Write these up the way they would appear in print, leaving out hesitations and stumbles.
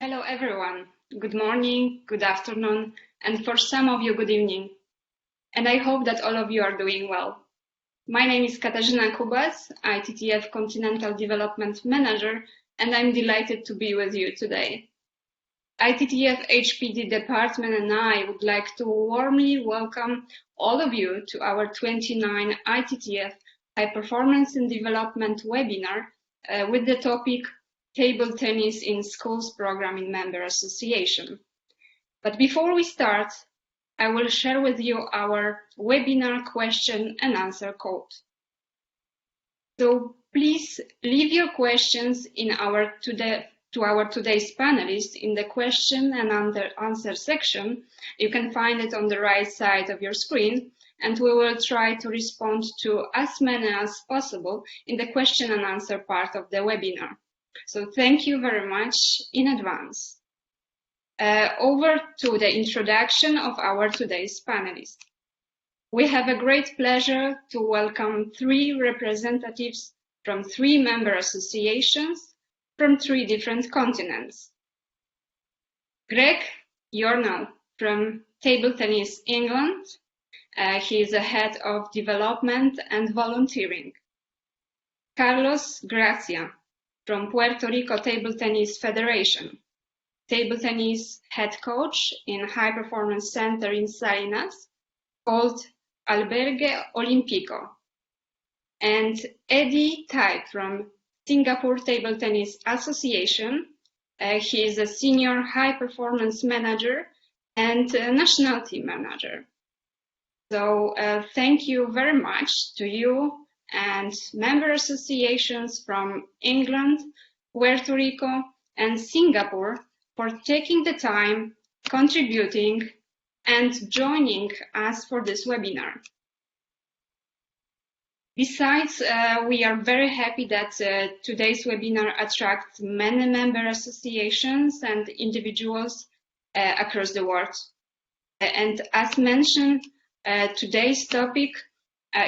Hello everyone. Good morning, good afternoon, and for some of you, good evening. And I hope that all of you are doing well. My name is Katarzyna Kubas, ITTF Continental Development Manager, and I'm delighted to be with you today. ITTF HPD department and I would like to warmly welcome all of you to our 29 ITTF High Performance and Development webinar with the topic Table Tennis in Schools Programming Member Association. But before we start, I will share with you our webinar question and answer code. So please leave your questions to our today's panelists in the question and answer section. You can find it on the right side of your screen, and we will try to respond to as many as possible in the question and answer part of the webinar. So thank you very much in advance. Over to the introduction of our today's panelists. We have a great pleasure to welcome 3 representatives from 3 member associations from 3 different continents. Greg Yarnall from Table Tennis England. He is the head of development and volunteering. Carlos Gracia from Puerto Rico Table Tennis Federation, table tennis head coach in High Performance Center in Salinas called Albergue Olimpico. And Eddy Tay from Singapore Table Tennis Association. He is a senior high performance manager and national team manager. So thank you very much to you and member associations from England, Puerto Rico, and Singapore for taking the time, contributing, and joining us for this webinar. Besides, we are very happy that today's webinar attracts many member associations and individuals across the world. And as mentioned, today's topic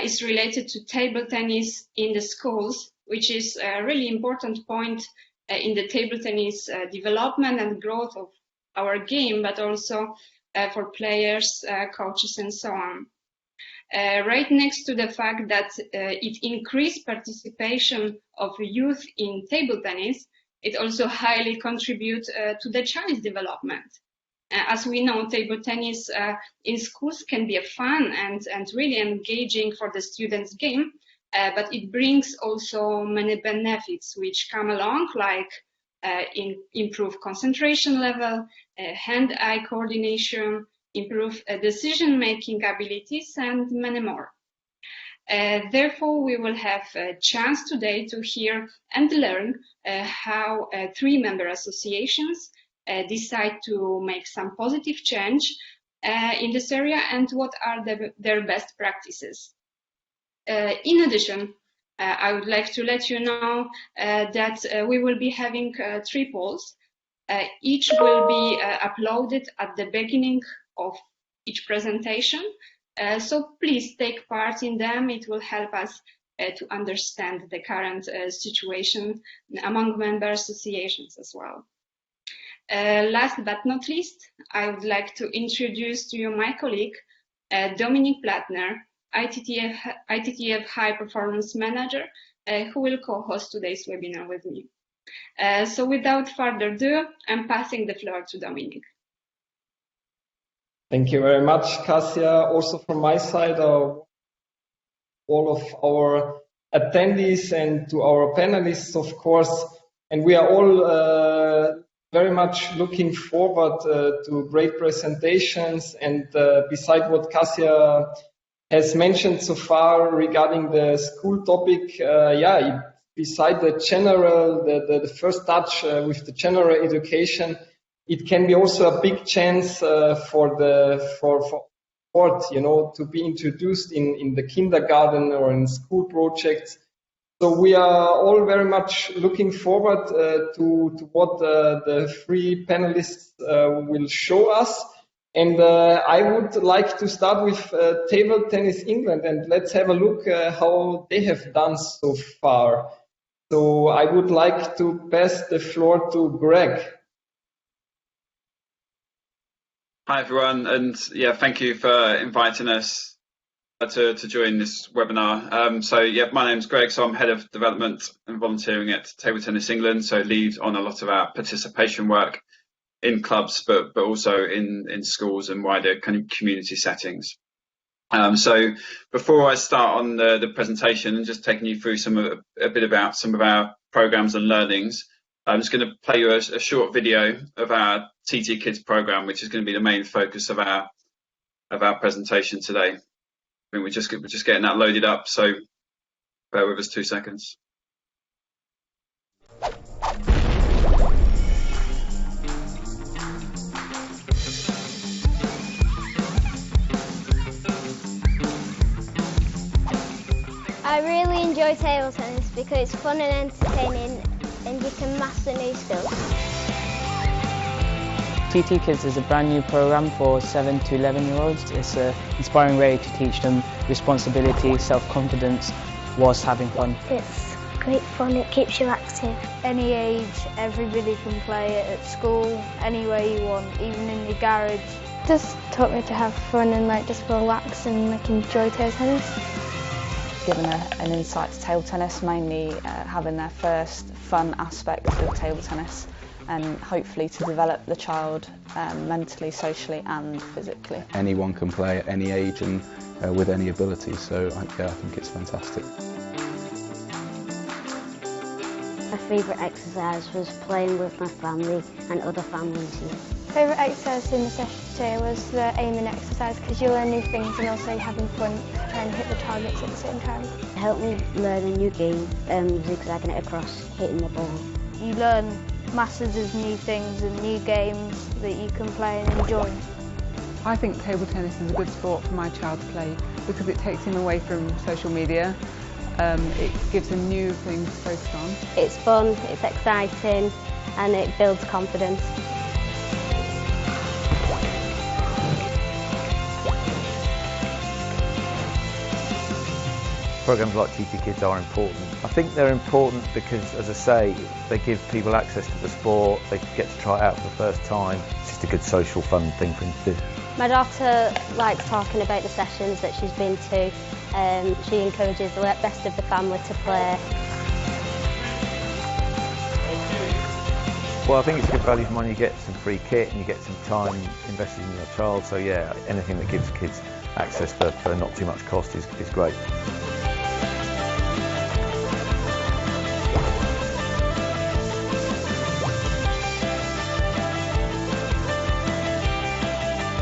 is related to table tennis in the schools, which is a really important point in the table tennis development and growth of our game, but also for players, coaches, and so on. Right next to the fact that it increased participation of youth in table tennis, it also highly contributes to the child's development. As we know, table tennis in schools can be a fun and really engaging for the students' game, but it brings also many benefits which come along, like improve concentration level, hand-eye coordination, improve decision-making abilities, and many more. Therefore, we will have a chance today to hear and learn how 3 member associations decide to make some positive change in this area and what are their best practices. In addition, I would like to let you know that we will be having 3 polls. Each will be uploaded at the beginning of each presentation. So please take part in them. It will help us to understand the current situation among member associations as well. Last but not least, I would like to introduce to you my colleague, Dominic Plattner, ITTF High Performance Manager, who will co-host today's webinar with me. So without further ado, I'm passing the floor to Dominic. Thank you very much, Gracia. Also from my side, all of our attendees and to our panelists, of course. And we are all very much looking forward to great presentations. And beside what Gracia has mentioned so far regarding the school topic, beside the general, the first touch with the general education, it can be also a big chance for sport, you know, to be introduced in the kindergarten or in school projects. So we are all very much looking forward to what the 3 panelists will show us. And I would like to start with Table Tennis England, and let's have a look how they have done so far. So I would like to pass the floor to Greg. Hi everyone, and yeah, thank you for inviting us to join this webinar. So yeah, my name's Greg, so I'm Head of Development and Volunteering at Table Tennis England, so lead on a lot of our participation work in clubs, but also in schools and wider kind of community settings. So before I start on the presentation and just taking you through a bit about some of our programs and learnings, I'm just going to play you a short video of our TT Kids program, which is going to be the main focus of our presentation today. I think we're just getting that loaded up, so bear with us 2 seconds. I really enjoy table tennis because it's fun and entertaining and you can master new skills. TT Kids is a brand new programme for 7 to 11-year-olds. It's an inspiring way to teach them responsibility, self-confidence whilst having fun. It's great fun, it keeps you active. Any age, everybody can play it at school, anywhere you want, even in your garage. Just taught me to have fun and just relax and enjoy table tennis. Given an insight to table tennis, mainly having their first fun aspect of table tennis and hopefully to develop the child mentally, socially and physically. Anyone can play at any age and with any ability, so yeah, I think it's fantastic. My favourite exercise was playing with my family and other families here. Favourite exercise in the session today was the aiming exercise because you learn new things and also you're having fun trying to hit the targets at the same time. It helped me learn a new game, zigzagging it across, hitting the ball. You learn masses of new things and new games that you can play and enjoy. I think table tennis is a good sport for my child to play because it takes him away from social media. It gives him new things to focus on. It's fun, it's exciting and it builds confidence. Programs like TT Kids are important. I think they're important because, as I say, they give people access to the sport, they get to try it out for the first time. It's just a good social fun thing for them to do. My daughter likes talking about the sessions that she's been to. She encourages the rest of the family to play. Well, I think it's good value for money. You get some free kit and you get some time invested in your child. So yeah, anything that gives kids access for not too much cost is great.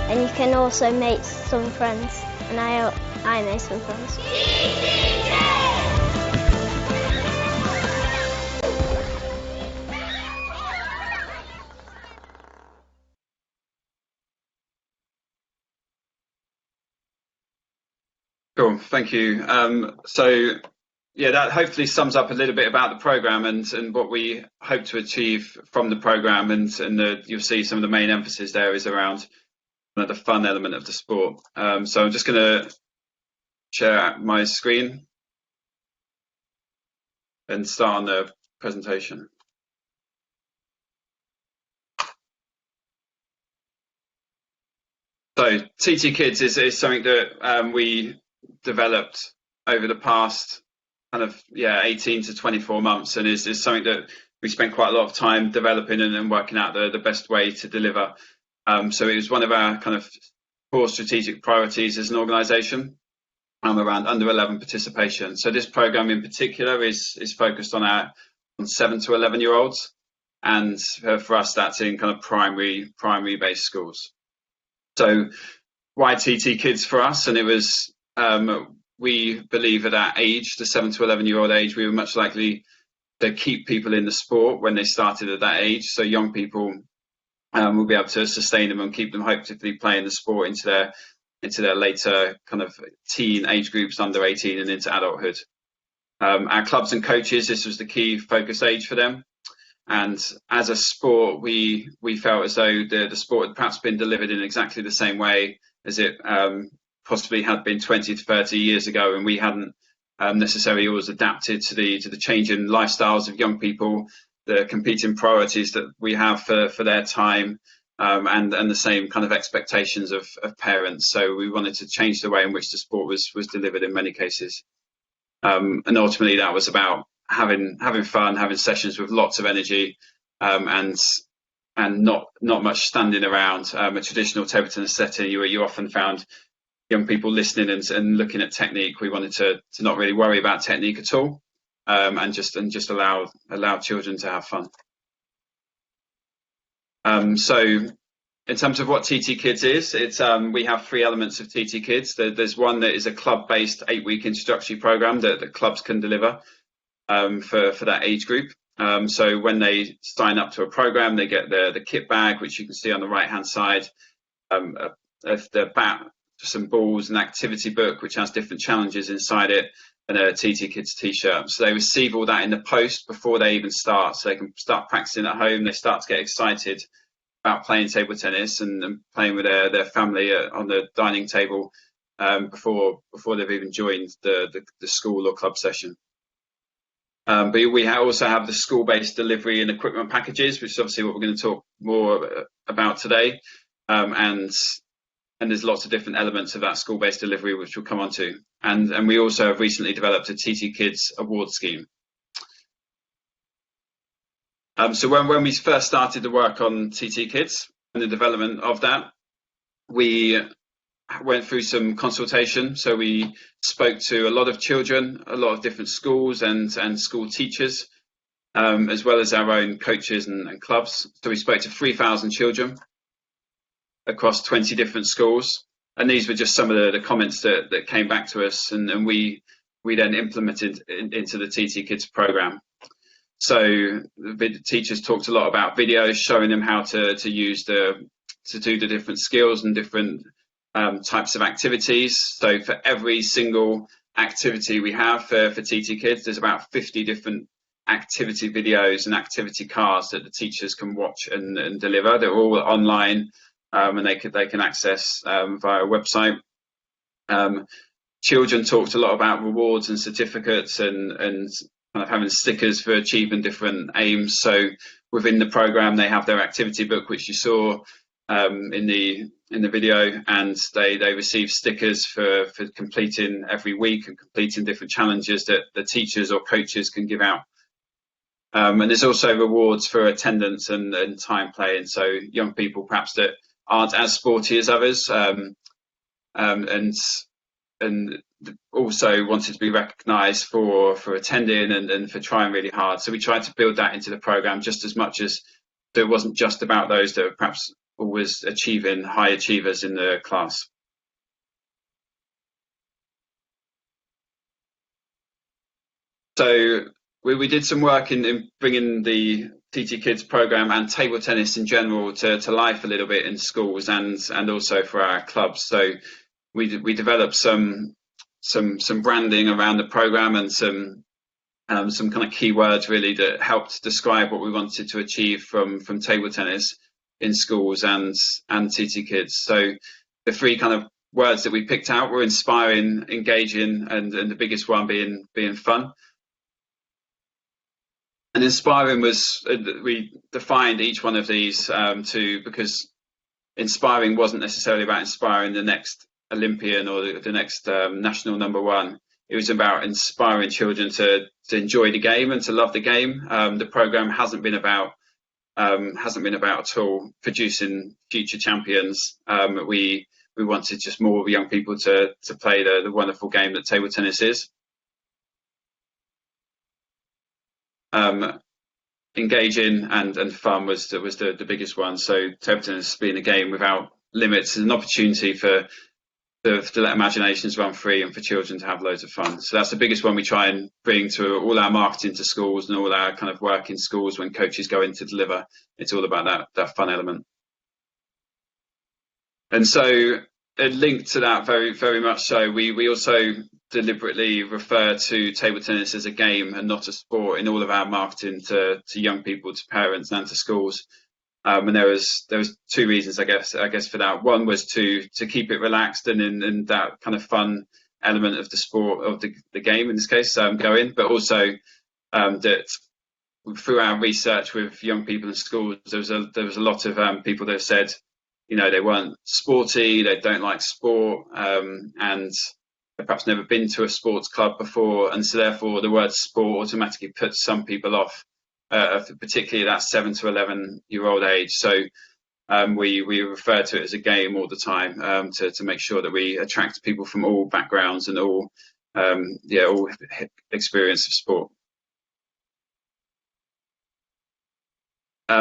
And you can also make some friends, and I made some friends. Cool, thank you. So yeah, that hopefully sums up a little bit about the programme and what we hope to achieve from the programme, and you'll see some of the main emphasis there is around the fun element of the sport. So I'm just going to share my screen and start on the presentation. So TT Kids is something that we developed over the past 18 to 24 months, and is something that we spent quite a lot of time developing and working out the best way to deliver. So it was one of our kind of core strategic priorities as an organisation around under 11 participation. So this programme in particular is focused on 7 to 11-year-olds, and for us that's in kind of primary based schools. So why TT Kids for us? And it was we believe at that age, the 7 to 11-year-old age, we were much likely to keep people in the sport when they started at that age. So young people we'll be able to sustain them and keep them hopefully playing the sport into their later kind of teen age groups, under 18 and into adulthood. Our clubs and coaches, this was the key focus age for them. And as a sport, we felt as though the sport had perhaps been delivered in exactly the same way as it possibly had been 20 to 30 years ago, and we hadn't necessarily always adapted to the changing lifestyles of young people, the competing priorities that we have for their time, and the same kind of expectations of parents. So we wanted to change the way in which the sport was delivered in many cases. And ultimately that was about having fun, having sessions with lots of energy, and not much standing around. A traditional table tennis setting, you often found young people listening and looking at technique. We wanted to not really worry about technique at all, and just allow children to have fun. So in terms of what TT Kids is, it's we have 3 elements of TT Kids. There's one that is a club-based 8-week introductory program that the clubs can deliver for that age group. So when they sign up to a program, they get the kit bag, which you can see on the right-hand side, the bat, some balls, an activity book which has different challenges inside it, and a TT Kids t-shirt. So they receive all that in the post before they even start, so they can start practicing at home. They start to get excited about playing table tennis and playing with their family on the dining table before they've even joined the school or club session. But we also have the school-based delivery and equipment packages, which is obviously what we're going to talk more about today. And there's lots of different elements of that school-based delivery, which we'll come on to. And we also have recently developed a TT Kids award scheme. So when we first started the work on TT Kids and the development of that, we went through some consultation. So we spoke to a lot of children, a lot of different schools and school teachers, as well as our own coaches and clubs. So we spoke to 3,000 children across 20 different schools, and these were just some of the comments that came back to us, and we then implemented into the TT Kids program. So the teachers talked a lot about videos showing them how to do the different skills and different types of activities. So for every single activity we have for TT Kids, there's about 50 different activity videos and activity cards that the teachers can watch and deliver. They're all online. And they can access via a website. Children talked a lot about rewards and certificates and kind of having stickers for achieving different aims. So within the program, they have their activity book, which you saw in the video, and they receive stickers for completing every week and completing different challenges that the teachers or coaches can give out. And there's also rewards for attendance and time playing. So young people perhaps that aren't as sporty as others, and also wanted to be recognised for attending and for trying really hard. So we tried to build that into the programme just as much as it wasn't just about those that were perhaps always achieving high achievers in the class. So we did some work in bringing the TT Kids program and table tennis in general to life a little bit in schools and also for our clubs. So we developed some branding around the program and some kind of keywords really that helped describe what we wanted to achieve from table tennis in schools and TT Kids. So the 3 kind of words that we picked out were inspiring, engaging, and the biggest one being fun. And inspiring was, we defined each one of these because inspiring wasn't necessarily about inspiring the next Olympian or the next national #1. It was about inspiring children to enjoy the game and to love the game. The program hasn't been about at all producing future champions. We wanted just more young people to play the wonderful game that table tennis is. Engaging and fun was the biggest one. So table tennis being a game without limits and an opportunity to let imaginations run free and for children to have loads of fun. So that's the biggest one we try and bring to all our marketing to schools and all our kind of work in schools when coaches go in to deliver. It's all about that fun element. And so a link to that very, very much so, we also deliberately refer to table tennis as a game and not a sport in all of our marketing to young people, to parents and to schools. And there was 2 reasons, I guess for that. One was to keep it relaxed and in that kind of fun element of the sport, of the game in this case, going, but also that through our research with young people in schools, there was a lot of people that said, you know, they weren't sporty, they don't like sport, and they've perhaps never been to a sports club before, and so therefore the word sport automatically puts some people off, particularly that 7 to 11-year-old age. So we refer to it as a game all the time, to make sure that we attract people from all backgrounds and all experience of sport.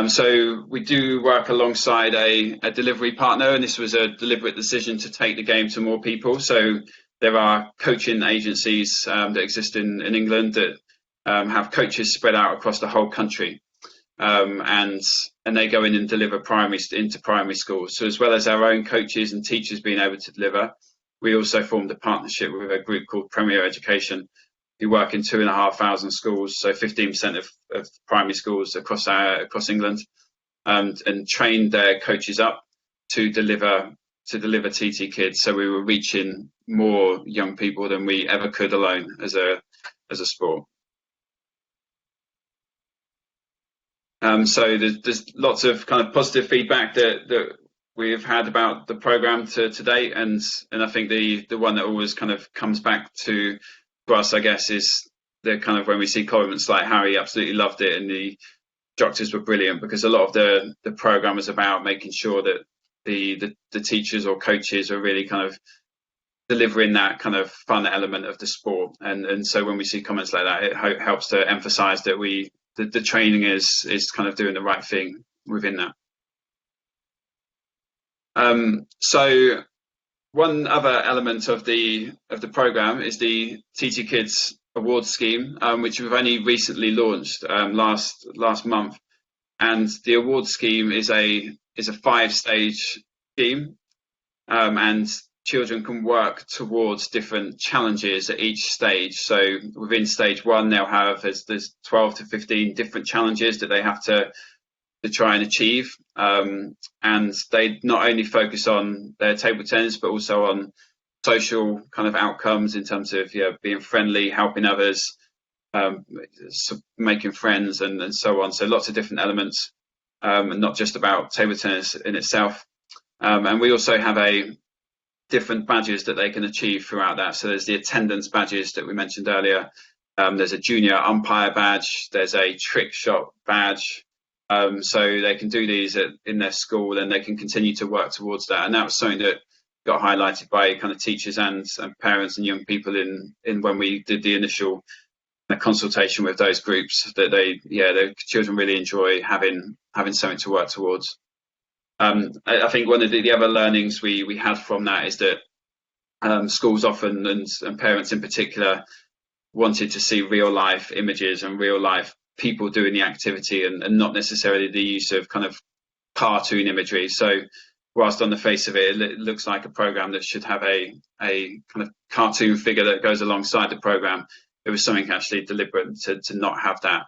So we do work alongside a delivery partner, and this was a deliberate decision to take the game to more people. So there are coaching agencies that exist in England that have coaches spread out across the whole country, and they go in and deliver into primary schools. So as well as our own coaches and teachers being able to deliver, we also formed a partnership with a group called Premier Education, who work in 2,500 schools, so 15% of primary schools across England, and trained their coaches up to deliver TT Kids. So we were reaching more young people than we ever could alone as a sport. So there's lots of kind of positive feedback that we've had about the program to date, and I think the one that always kind of comes back to us, I guess, is the kind of when we see comments like Harry absolutely loved it and the instructors were brilliant, because a lot of the program is about making sure that the teachers or coaches are really kind of delivering that kind of fun element of the sport, and so when we see comments like that, it helps to emphasize that the training is kind of doing the right thing within that. So one other element of the program is the TT Kids Awards scheme, which we've only recently launched last month. And the awards scheme is a 5-stage scheme, and children can work towards different challenges at each stage. So within stage 1, they'll have there's 12 to 15 different challenges that they have to try and achieve, and they not only focus on their table tennis but also on social kind of outcomes in terms of being friendly, helping others, making friends, and so on. So lots of different elements, and not just about table tennis in itself. And we also have different badges that they can achieve throughout that. So there's the attendance badges that we mentioned earlier, there's a junior umpire badge, there's a trick shot badge. So they can do these in their school, and they can continue to work towards that. And that was something that got highlighted by kind of teachers and parents and young people in when we did the initial consultation with those groups, that the children really enjoy having something to work towards. I think one of the other learnings we had from that is that schools often, and parents in particular, wanted to see real life images and real life people doing the activity, and not necessarily the use of kind of cartoon imagery. So whilst on the face of it, it looks like a program that should have a kind of cartoon figure that goes alongside the program, it was something actually deliberate to not have that,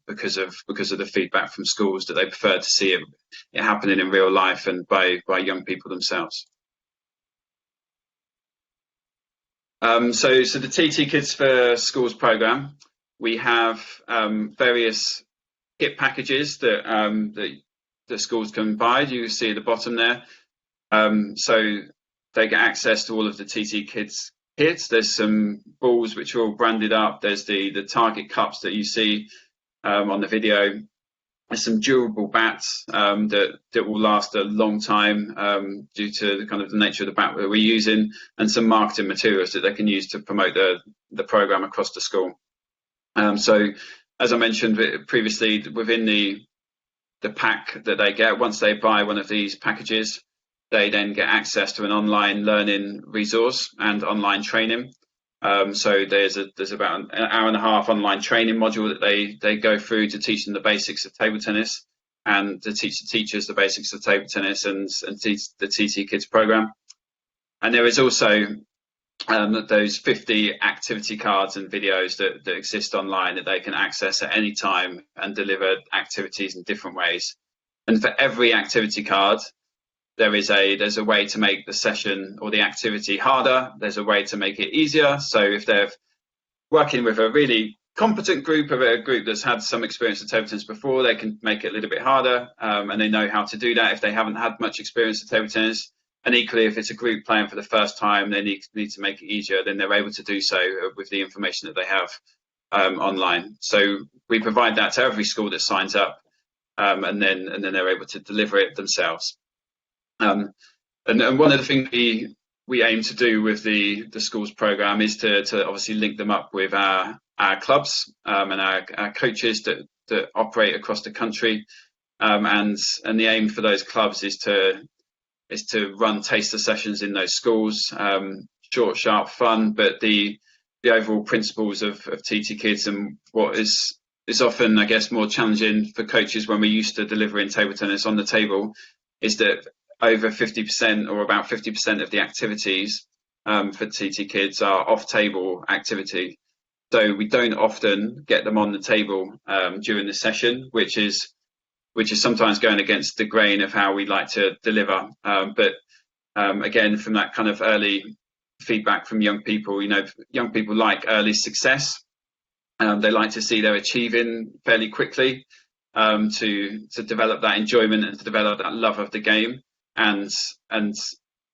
because of the feedback from schools that they prefer to see it happening in real life and by young people themselves. So the TT Kids for Schools program, we have various kit packages that schools can buy. You see at the bottom there. So they get access to all of the TT Kids kits. There's some balls which are all branded up. There's the target cups that you see on the video. There's some durable bats that will last a long time due to the kind of the nature of the bat that we're using, and some marketing materials that they can use to promote the program across the school. So as I mentioned previously, within the pack that they get, once they buy one of these packages, they then get access to an online learning resource and online training. So there's about an hour and a half online training module that they go through to teach them the basics of table tennis, and to teach the teachers the basics of table tennis and teach the TT Kids program. And there is also those 50 activity cards and videos that exist online that they can access at any time and deliver activities in different ways. And for every activity card, there's a way to make the session or the activity harder. There's a way to make it easier. So if they're working with a really competent group of a group that's had some experience with table tennis before, they can make it a little bit harder, and they know how to do that if they haven't had much experience with table tennis. And equally, if it's a group playing for the first time, they need to make it easier, then they're able to do so with the information that they have online. So we provide that to every school that signs up, and then they're able to deliver it themselves. And one of the things we aim to do with the schools program is to obviously link them up with our clubs and our coaches that operate across the country, and the aim for those clubs is to run taster sessions in those schools, short, sharp, fun, but the overall principles of TT Kids and what is often, I guess, more challenging for coaches when we're used to delivering table tennis on the table is that over 50% or about 50% of the activities for TT Kids are off-table activity. So we don't often get them on the table during the session, which is sometimes going against the grain of how we like to deliver. But again, from that kind of early feedback from young people, young people like early success. They like to see they're achieving fairly quickly to develop that enjoyment and to develop that love of the game. And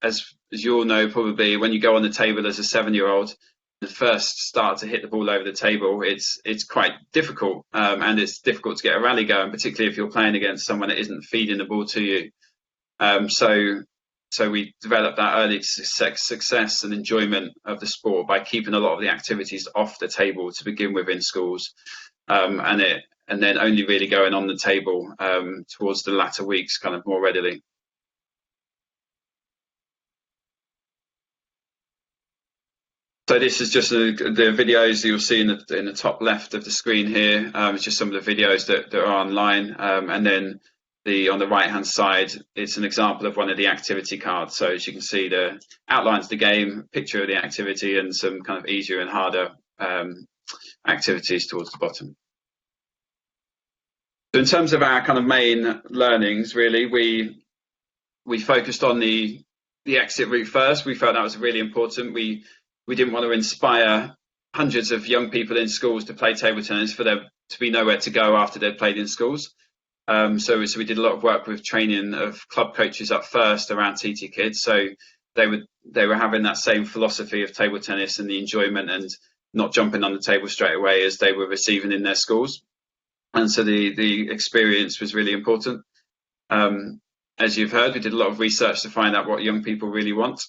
as you all know, probably when you go on the table as a 7-year-old, the first start to hit the ball over the table, it's quite difficult, and it's difficult to get a rally going, particularly if you're playing against someone that isn't feeding the ball to you. So we develop that early success and enjoyment of the sport by keeping a lot of the activities off the table to begin with in schools, and then only really going on the table towards the latter weeks, kind of more readily. So this is just the videos you'll see in the top left of the screen here. It's just some of the videos that are online, and then on the right hand side, it's an example of one of the activity cards. So as you can see, the outlines the game, picture of the activity, and some kind of easier and harder activities towards the bottom. So in terms of our kind of main learnings, really, we focused on the exit route first. We felt that was really important. We didn't want to inspire hundreds of young people in schools to play table tennis for them to be nowhere to go after they'd played in schools. So we did a lot of work with training of club coaches up first around TT Kids. So they were having that same philosophy of table tennis and the enjoyment and not jumping on the table straight away as they were receiving in their schools. And so the experience was really important. As you've heard, we did a lot of research to find out what young people really want.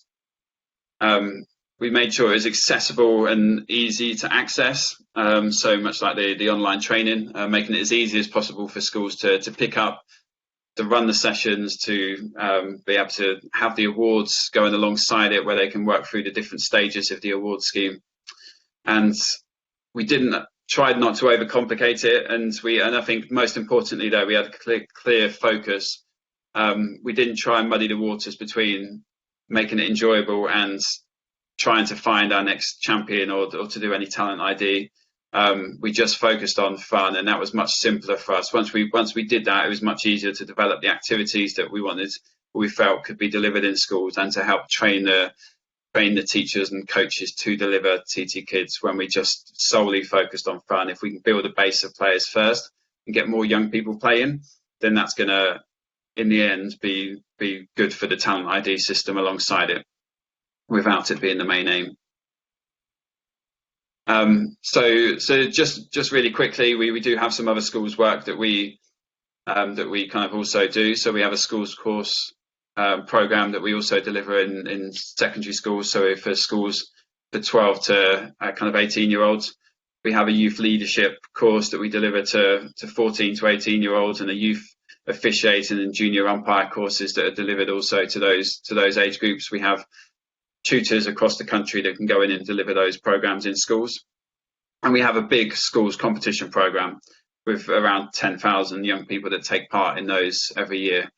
We made sure it was accessible and easy to access, so much like the online training, making it as easy as possible for schools to pick up, to run the sessions, to be able to have the awards going alongside it, where they can work through the different stages of the award scheme. And we tried not to overcomplicate it, and I think most importantly, though, we had a clear focus. We didn't try and muddy the waters between making it enjoyable and trying to find our next champion or to do any talent ID. We just focused on fun, and that was much simpler for us. Once we did that, it was much easier to develop the activities that we felt could be delivered in schools, and to help train the teachers and coaches to deliver TT Kids when we just solely focused on fun. If we can build a base of players first and get more young people playing, then that's going to, in the end, be good for the talent ID system alongside it, without it being the main aim. So just really quickly, we do have some other schools work that we kind of also do. So we have a schools course program that we also deliver in secondary schools. So for schools for 12 to kind of 18-year-olds, we have a youth leadership course that we deliver to 14 to 18-year-olds, and a youth officiating and junior umpire courses that are delivered also to those age groups. We have tutors across the country that can go in and deliver those programs in schools. And we have a big schools competition program with around 10,000 young people that take part in those every year.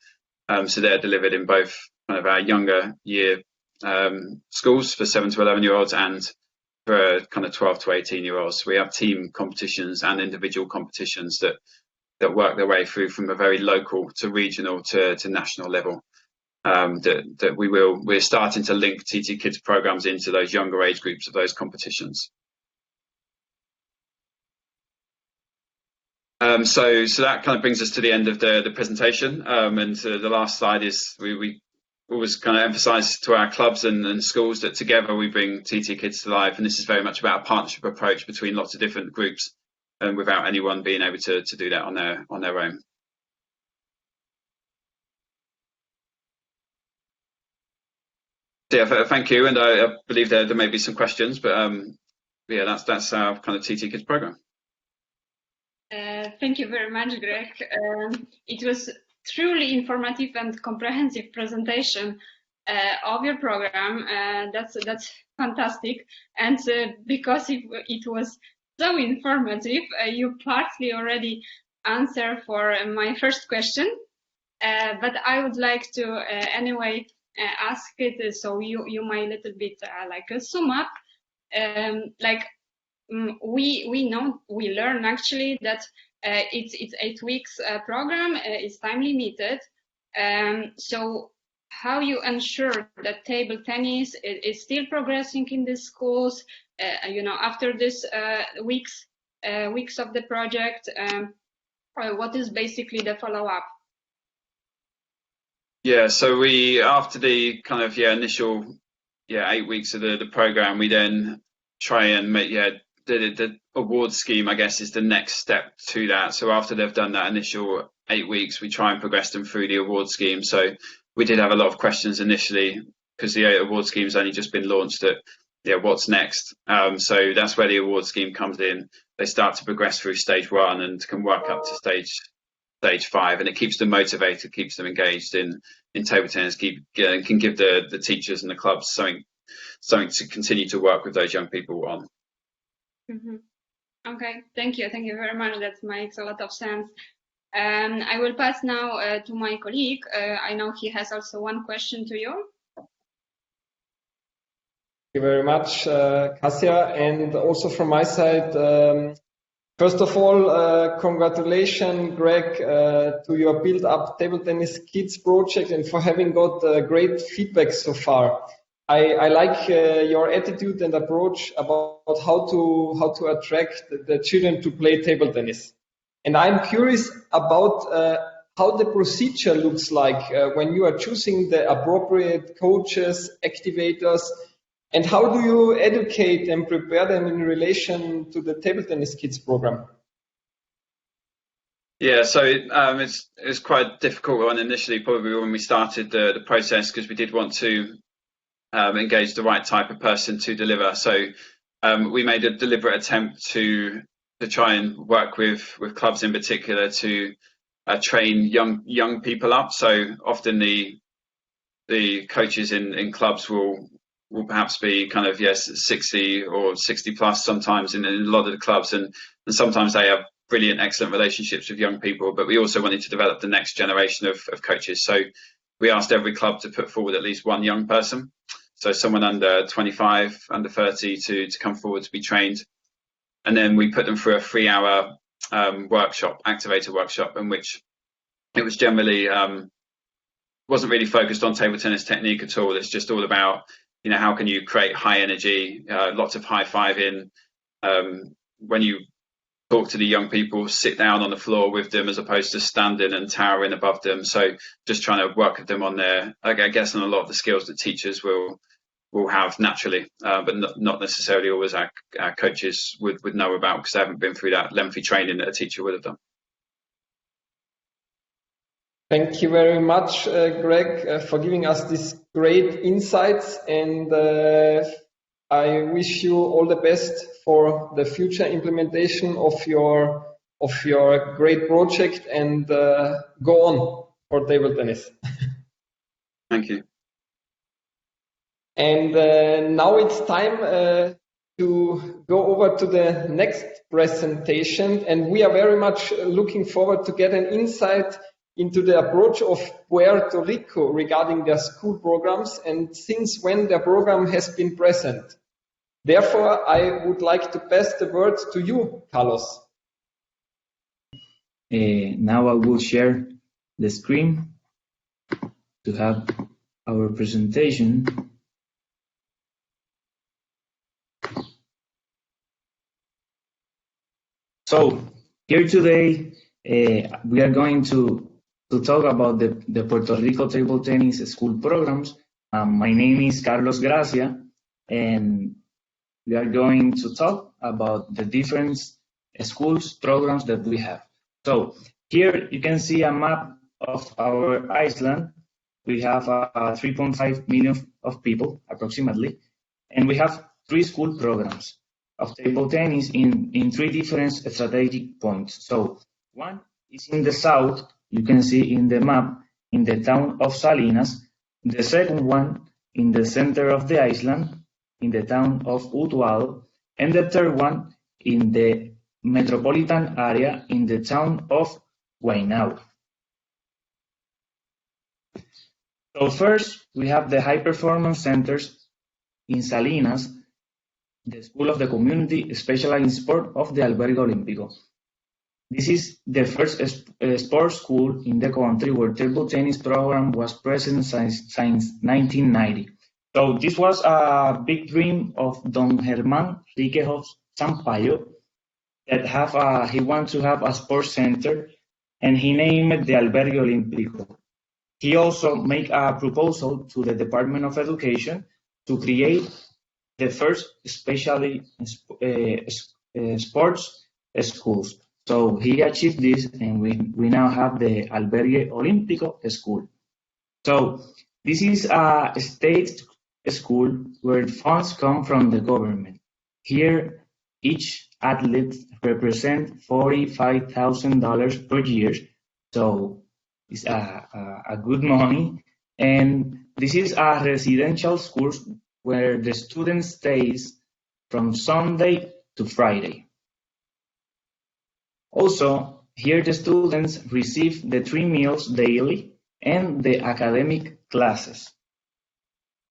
So they're delivered in both kind of our younger year schools for 7 to 11-year-olds and for kind of 12 to 18-year-olds. So we have team competitions and individual competitions that work their way through from a very local to regional to national level. We're starting to link TT Kids programs into those younger age groups of those competitions. So that kind of brings us to the end of the presentation. And the last slide is we always kind of emphasise to our clubs and schools that together we bring TT Kids to life. And this is very much about a partnership approach between lots of different groups, and without anyone being able to do that on their own. So yeah, thank you. And I believe there may be some questions, but yeah, that's our kind of TT Kids program. Thank you very much, Greg. It was truly informative and comprehensive presentation of your program. That's fantastic. And because it was so informative, you partly already answered for my first question. But I would like to anyway ask it, so you might little bit like sum up. We learn actually that it's 8 weeks program, it's time limited. So how you ensure that table tennis is still progressing in the schools, after this weeks of the project, what is basically the follow-up? Yeah, so we, after the kind of initial 8 weeks of the program, we then try and make the award scheme, I guess, is the next step to that. So after they've done that initial 8 weeks, we try and progress them through the award scheme. So we did have a lot of questions initially because the award scheme's only just been launched at what's next. So that's where the award scheme comes in. They start to progress through stage 1 and can work up to stage 5, and it keeps them motivated, keeps them engaged in table tennis, can give the teachers and the clubs something to continue to work with those young people on. Mm-hmm. Okay, thank you very much. That makes a lot of sense. I will pass now to my colleague. I know he has also one question to you. Thank you very much, Gracia, and also from my side, first of all, congratulations, Greg, to your Build Up Table Tennis Kids project and for having got great feedback so far. I like your attitude and approach about how to attract the children to play table tennis. And I'm curious about how the procedure looks like when you are choosing the appropriate coaches, activators, and how do you educate and prepare them in relation to the Table Tennis Kids program? Yeah, so it's quite a difficult one initially, probably when we started the process, because we did want to engage the right type of person to deliver. So we made a deliberate attempt to try and work with clubs in particular to train young people up. So often the coaches in clubs will perhaps be kind of 60 or 60 plus sometimes in a lot of the clubs, and sometimes they have brilliant, excellent relationships with young people. But we also wanted to develop the next generation of coaches. So we asked every club to put forward at least one young person. So someone under 25, under 30 to come forward to be trained. And then we put them through a 3-hour workshop, activator workshop, in which it was generally, wasn't really focused on table tennis technique at all. It's just all about, how can you create high energy, lots of high-fiving. When you talk to the young people, sit down on the floor with them as opposed to standing and towering above them. So just trying to work with them on I guess, on a lot of the skills that teachers will have naturally, but not necessarily always our coaches would know about, because they haven't been through that lengthy training that a teacher would have done. Thank you very much, Greg, for giving us these great insights, and I wish you all the best for the future implementation of your great project, and go on for table tennis. Thank you. And now it's time to go over to the next presentation, and we are very much looking forward to get an insight into the approach of Puerto Rico regarding their school programs and since when their program has been present. Therefore, I would like to pass the word to you, Carlos. Now I will share the screen to have our presentation. So, Here today, we are going to talk about the Puerto Rico table tennis school programs. My name is Carlos Gracia, and we are going to talk about the different schools programs that we have. So here you can see a map of our island. We have 3.5 million of people approximately, and we have 3 school programs of table tennis in 3 different strategic points. So one is in the south, you can see in the map, in the town of Salinas. The second one in the center of the island, in the town of Utuado, and the third one in the metropolitan area in the town of Guaynabo. So first, we have the high performance centers in Salinas, the school of the community specialized in sport of the Albergue Olimpico. This is the first sports school in the country where table tennis program was present since 1990. So this was a big dream of Don Germán Riquejos Sampaio, that he wanted to have a sports center, and he named it the Albergue Olimpico. He also made a proposal to the Department of Education to create the first specially sports schools. So he achieved this, and we now have the Albergue Olimpico school. So this is a state school where funds come from the government. Here, each athlete represents $45,000 per year. So it's a good money. And this is a residential school where the student stays from Sunday to Friday. Also, here the students receive the 3 meals daily and the academic classes.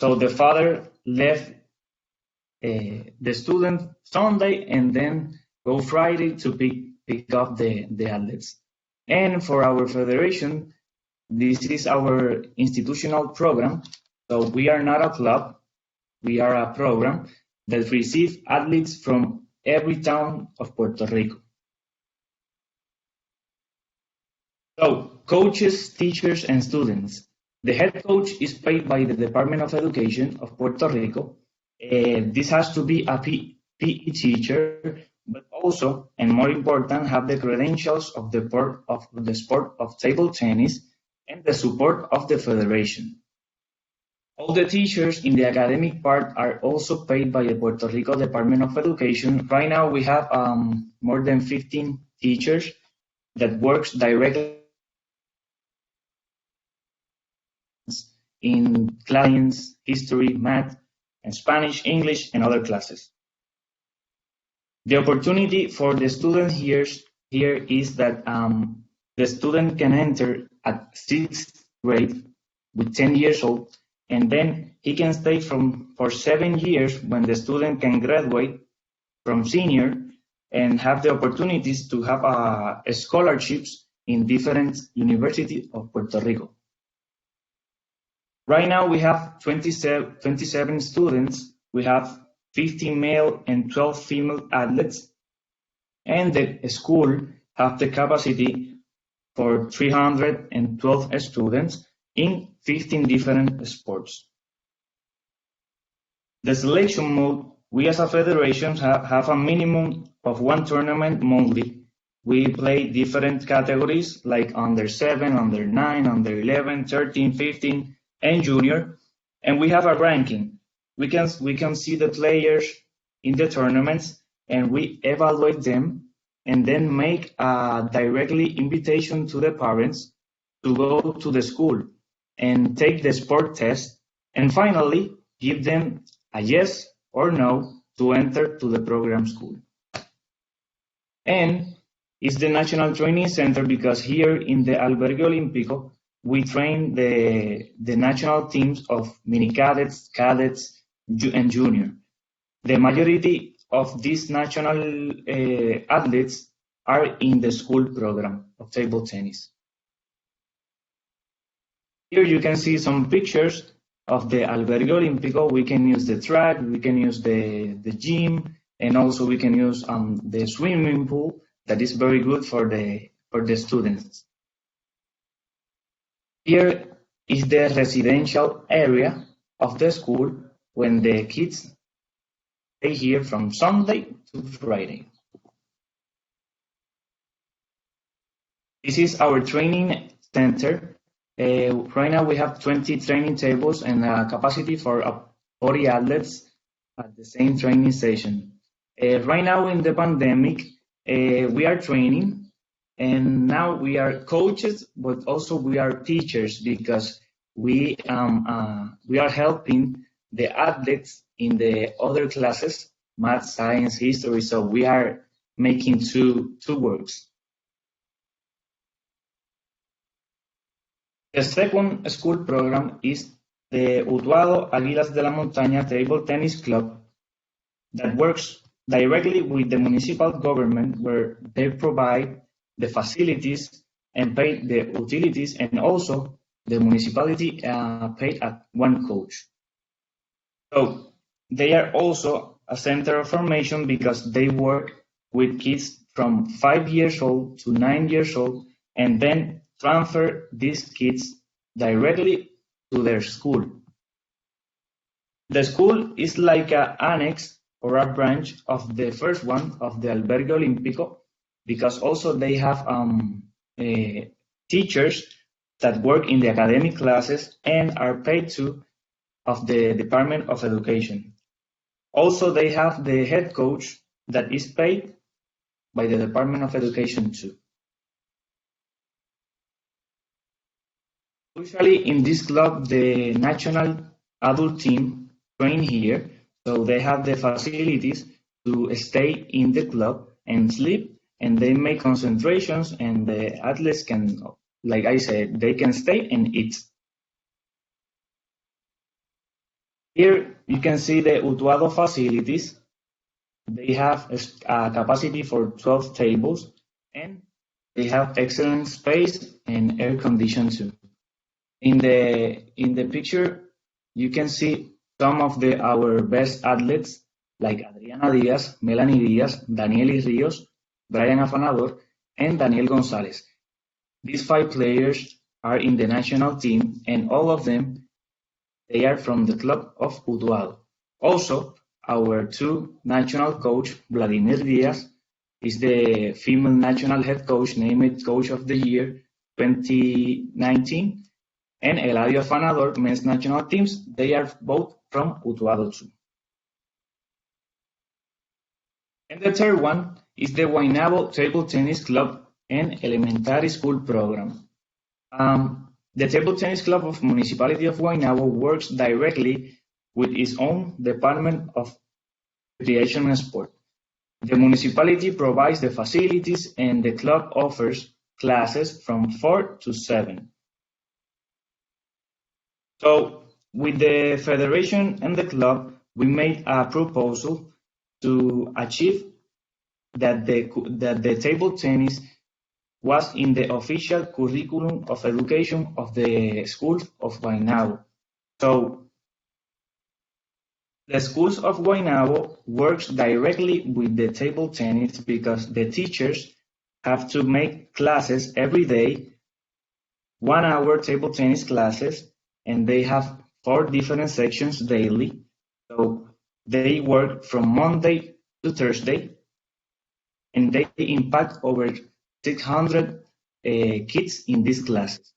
So the father left the student Sunday and then go Friday to pick up the athletes. And for our federation, this is our institutional program. So we are not a club, we are a program that receives athletes from every town of Puerto Rico. So coaches, teachers, and students. The head coach is paid by the Department of Education of Puerto Rico. This has to be a PE teacher, but also, and more important, have the credentials of the sport of table tennis and the support of the federation. All the teachers in the academic part are also paid by the Puerto Rico Department of Education. Right now we have more than 15 teachers that works directly in science, history, math, and Spanish, English, and other classes. The opportunity for the student here is that the student can enter at 6th grade with 10 years old, and then he can stay for 7 years when the student can graduate from senior and have the opportunities to have scholarships in different universities of Puerto Rico. Right now we have 27 students. We have 15 male and 12 female athletes, and the school have the capacity for 312 students in 15 different sports. The selection mode, we as a federation have a minimum of 1 tournament monthly. We play different categories like under 7, under 9, under 11, 13, 15, and junior, and we have a ranking. We can see the players in the tournaments, and we evaluate them, and then make a directly invitation to the parents to go to the school and take the sport test, and finally give them a yes or no to enter to the program school. And it's the National Training Center because here in the Albergue Olimpico, we train the national teams of mini cadets, cadets, and junior. The majority of these national athletes are in the school program of table tennis. Here you can see some pictures of the Albergue Olimpico. We can use the track, we can use the gym, and also we can use the swimming pool that is very good for the students. Here is the residential area of the school when the kids stay here from Sunday to Friday. This is our training center. Right now we have 20 training tables and a capacity for 40 athletes at the same training session. Right now in the pandemic, we are training, and now we are coaches, but also we are teachers because we are helping the athletes in the other classes, math, science, history. So we are making two works. The second school program is the Utuado Águilas de la Montaña Table Tennis Club that works directly with the municipal government, where they provide the facilities and pay the utilities, and also the municipality paid at one coach. So they are also a center of formation because they work with kids from 5 years old to 9 years old, and then transfer these kids directly to their school. The school is like an annex or a branch of the first one, of the Albergue Olimpico, because also they have teachers that work in the academic classes and are paid to of the Department of Education. Also, they have the head coach that is paid by the Department of Education too. Usually in this club, the national adult team train here, so they have the facilities to stay in the club and sleep, and they make concentrations, and the athletes can, like I said, they can stay and eat. Here you can see the Utuado facilities. They have a capacity for 12 tables, and they have excellent space and air conditioning too. In the picture, you can see some of our best athletes like Adriana Diaz, Melanie Diaz, Danieli Rios, Brian Afanador, and Daniel Gonzalez. These 5 players are in the national team, and all of them, they are from the club of Utuado. Also, our 2 national coach, Vladimir Diaz, is the female national head coach, named Coach of the Year 2019, and Eladio Afanador, men's national teams, they are both from Utuado too. And the third one is the Guaynabo Table Tennis Club and Elementary School Program. The Table Tennis Club of Municipality of Guaynabo works directly with its own Department of Recreation and Sport. The municipality provides the facilities, and the club offers classes from 4 to 7. So, with the federation and the club, we made a proposal to achieve that the table tennis was in the official curriculum of education of the schools of Guaynabo. So, the schools of Guaynabo works directly with the table tennis because the teachers have to make classes every day, 1 hour table tennis classes, and they have 4 different sections daily. So they work from Monday to Thursday, and they impact over 600 kids in these classes.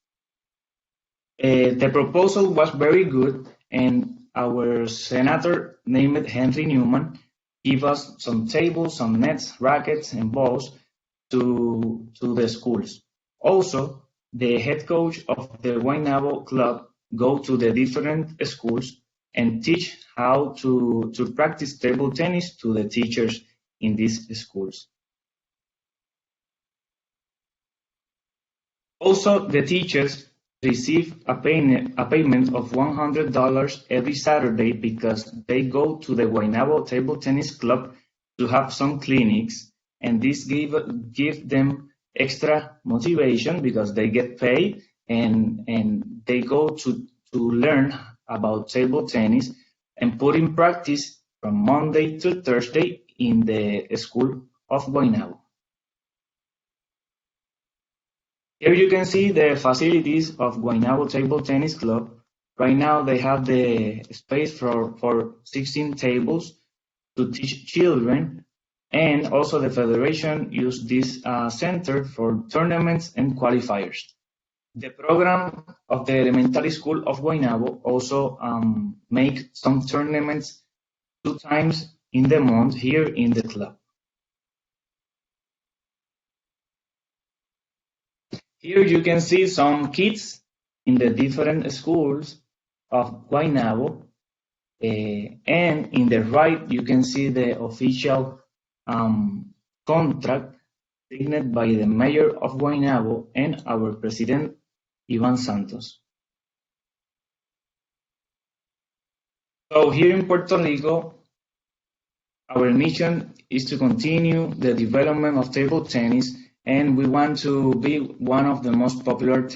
The proposal was very good, and our senator, named Henry Newman, gave us some tables, some nets, rackets, and balls to the schools. Also, the head coach of the Guaynabo club go to the different schools and teach how to practice table tennis to the teachers in these schools. Also, the teachers receive a payment of $100 every Saturday because they go to the Guaynabo Table Tennis Club to have some clinics, and this give them extra motivation because they get paid and they go to learn about table tennis and put in practice from Monday to Thursday in the school of Guaynabo. Here you can see the facilities of Guaynabo Table Tennis Club. Right now they have the space for 16 tables to teach children, and also the federation used this center for tournaments and qualifiers. The program of the elementary school of Guaynabo also make some tournaments 2 times in the month here in the club. Here you can see some kids in the different schools of Guaynabo, and in the right you can see the official contract signed by the mayor of Guaynabo and our president Ivan Santos. So here in Puerto Rico, our mission is to continue the development of table tennis, and we want to be one of the most popular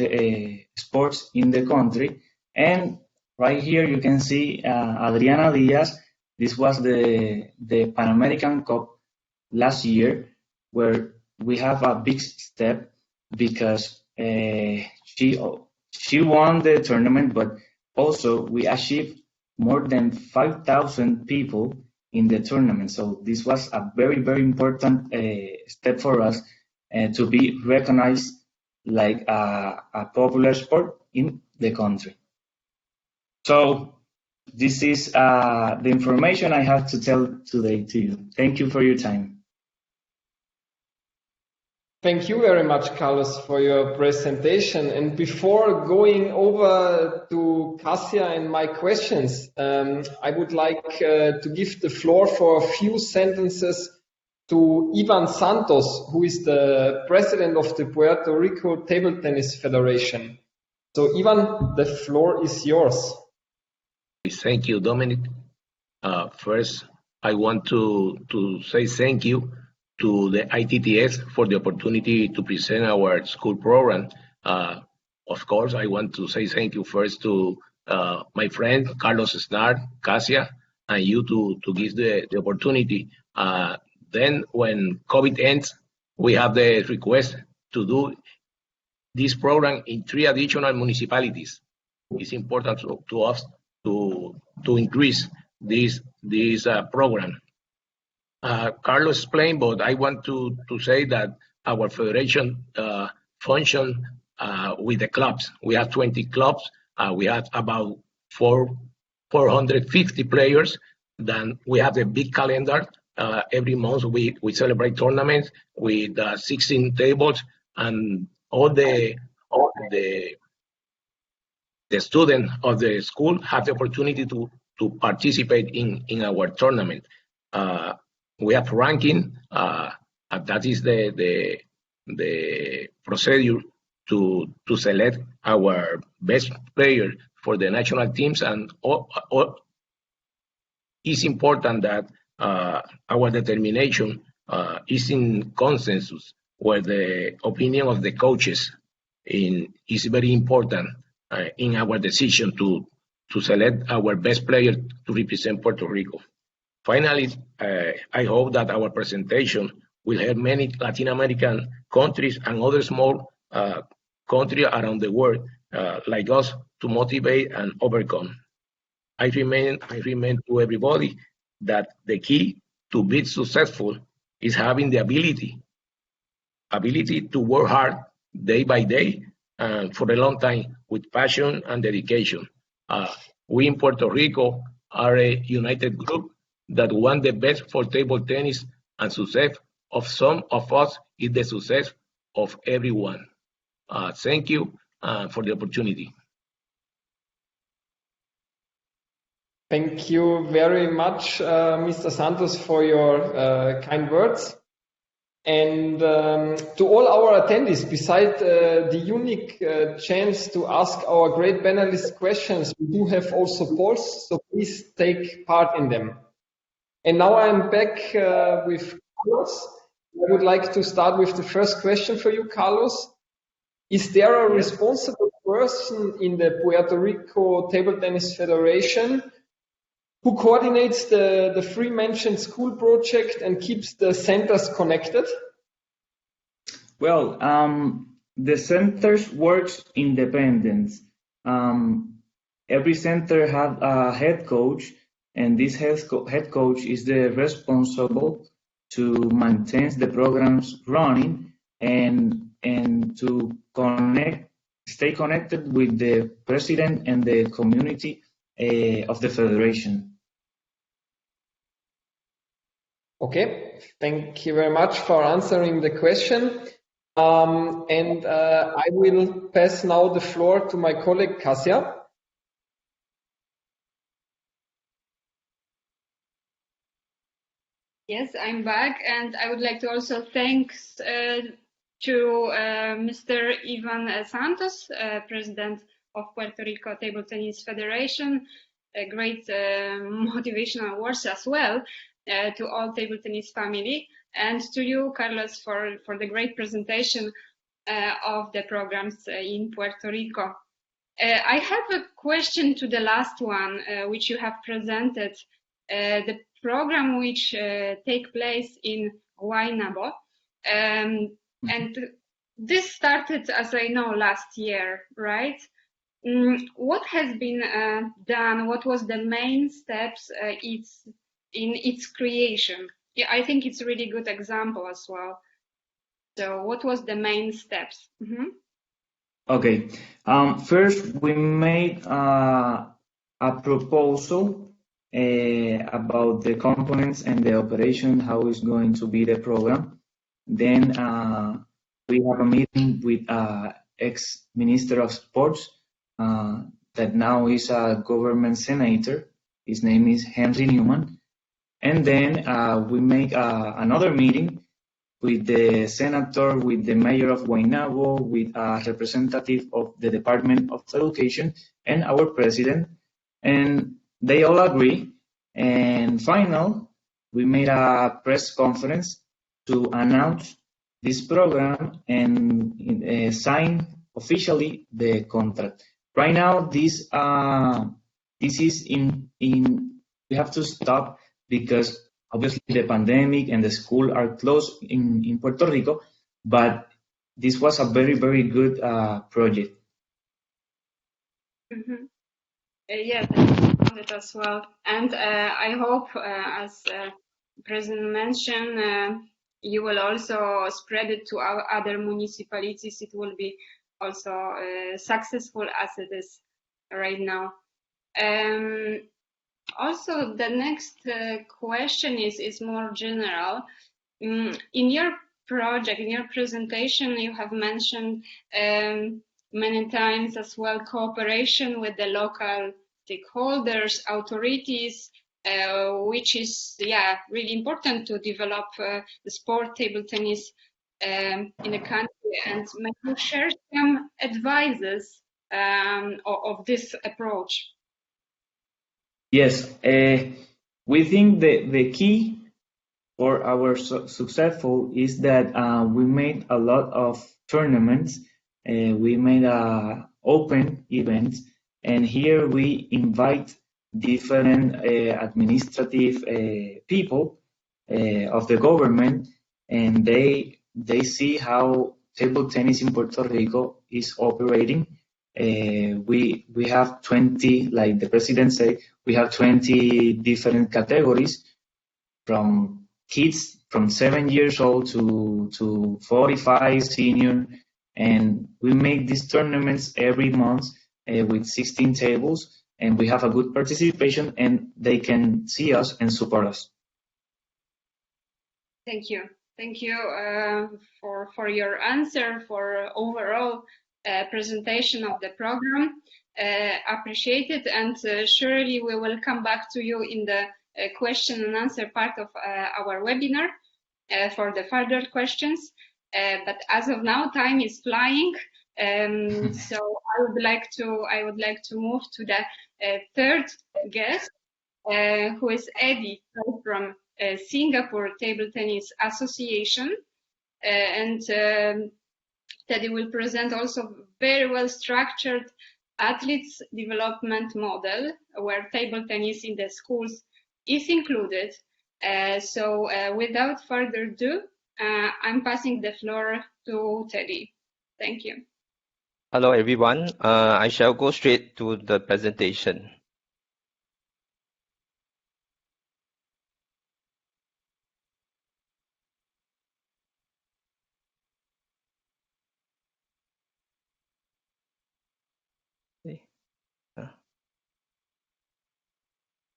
sports in the country. And right here you can see Adriana Diaz. This was the Pan American Cup last year, where we have a big step because she won the tournament, but also we achieved more than 5,000 people in the tournament. So this was a very, very important step for us to be recognized like a popular sport in the country. So this is the information I have to tell today to you. Thank you for your time. Thank you very much, Carlos, for your presentation. And before going over to Gracia and my questions, I would like to give the floor for a few sentences to Ivan Santos, who is the president of the Puerto Rico Table Tennis Federation. So, Ivan, the floor is yours. Thank you, Dominic. First, I want to say thank you to the ITTF for the opportunity to present our school program. Of course, I want to say thank you first to my friend Carlos Snar, Gracia, and you to give the opportunity. Then when COVID ends, we have the request to do this program in 3 additional municipalities. It's important to us to increase this program. Carlos explained, but I want to say that our federation function with the clubs. We have 20 clubs. We have about 450 players. Then we have a big calendar. Every month we celebrate tournaments with 16 tables, and all the students of the school have the opportunity to participate in our tournament. We have ranking. That is the procedure to select our best player for the national teams, and it's important that our determination is in consensus, where the opinion of the coaches is very important in our decision to select our best player to represent Puerto Rico. Finally, I hope that our presentation will help many Latin American countries and other small countries around the world like us to motivate and overcome. I remain to everybody that the key to be successful is having the ability to work hard day by day for a long time with passion and dedication. We in Puerto Rico are a united group that want the best for table tennis, and success of some of us is the success of everyone. Thank you for the opportunity. Thank you very much, Mr. Santos, for your kind words. And to all our attendees, besides the unique chance to ask our great panelists questions, we do have also polls, so please take part in them. And now I'm back with Carlos. I would like to start with the first question for you, Carlos. Is there a responsible person in the Puerto Rico Table Tennis Federation who coordinates the three mentioned school project and keeps the centers connected? Well, the centers works independent. Every center have a head coach, and this head coach is the responsible to maintain the programs running and to stay connected with the president and the community of the federation. Okay, thank you very much for answering the question. I will pass now the floor to my colleague Gracia. Yes, I'm back, and I would like to also thank to Mr. Ivan Santos, President of Puerto Rico Table Tennis Federation, a great motivational words as well to all table tennis family, and to you, Carlos, for the great presentation of the programs in Puerto Rico. I have a question to the last one, which you have presented, the program which take place in Guaynabo. And this started, as I know, last year, right? What has been done? What was the main steps in its creation? Yeah, I think it's a really good example as well. So what was the main steps? Okay, first we made a proposal about the components and the operation, how is going to be the program. Then we have a meeting with ex-Minister of Sports that now is a government senator. His name is Henry Newman. And then we make another meeting with the senator, with the mayor of Guaynabo, with a representative of the Department of Education and our president. And they all agree. And final, we made a press conference to announce this program and sign officially the contract. Right now, this is in we have to stop because obviously the pandemic and the school are closed in Puerto Rico, but this was a very, very good project. Yes, I found it as well. And I hope, as President mentioned, you will also spread it to our other municipalities. It will be also successful as it is right now. Also, the next question is more general. In your project, in your presentation, you have mentioned many times as well cooperation with the local stakeholders, authorities, which is really important to develop the sport table tennis in the country. And may you share some advices of this approach? Yes, we think the key for our successful is that we made a lot of tournaments. We made open events, and here we invite different administrative people of the government, and they see how table tennis in Puerto Rico is operating. We have 20, like the president said, we have 20 different categories, from kids from 7 years old to 45 senior. And we make these tournaments every month with 16 tables, and we have a good participation, and they can see us and support us. Thank you. Thank you for your answer, for overall presentation of the program. Appreciate it, and surely we will come back to you in the question and answer part of our webinar for the further questions. But as of now, time is flying, so I would like to move to the third guest, who is Eddy Tay from Singapore Table Tennis Association, and Teddy will present also very well structured athletes development model where table tennis in the schools is included. So without further ado, I'm passing the floor to Teddy. Thank you. Hello, everyone. I shall go straight to the presentation.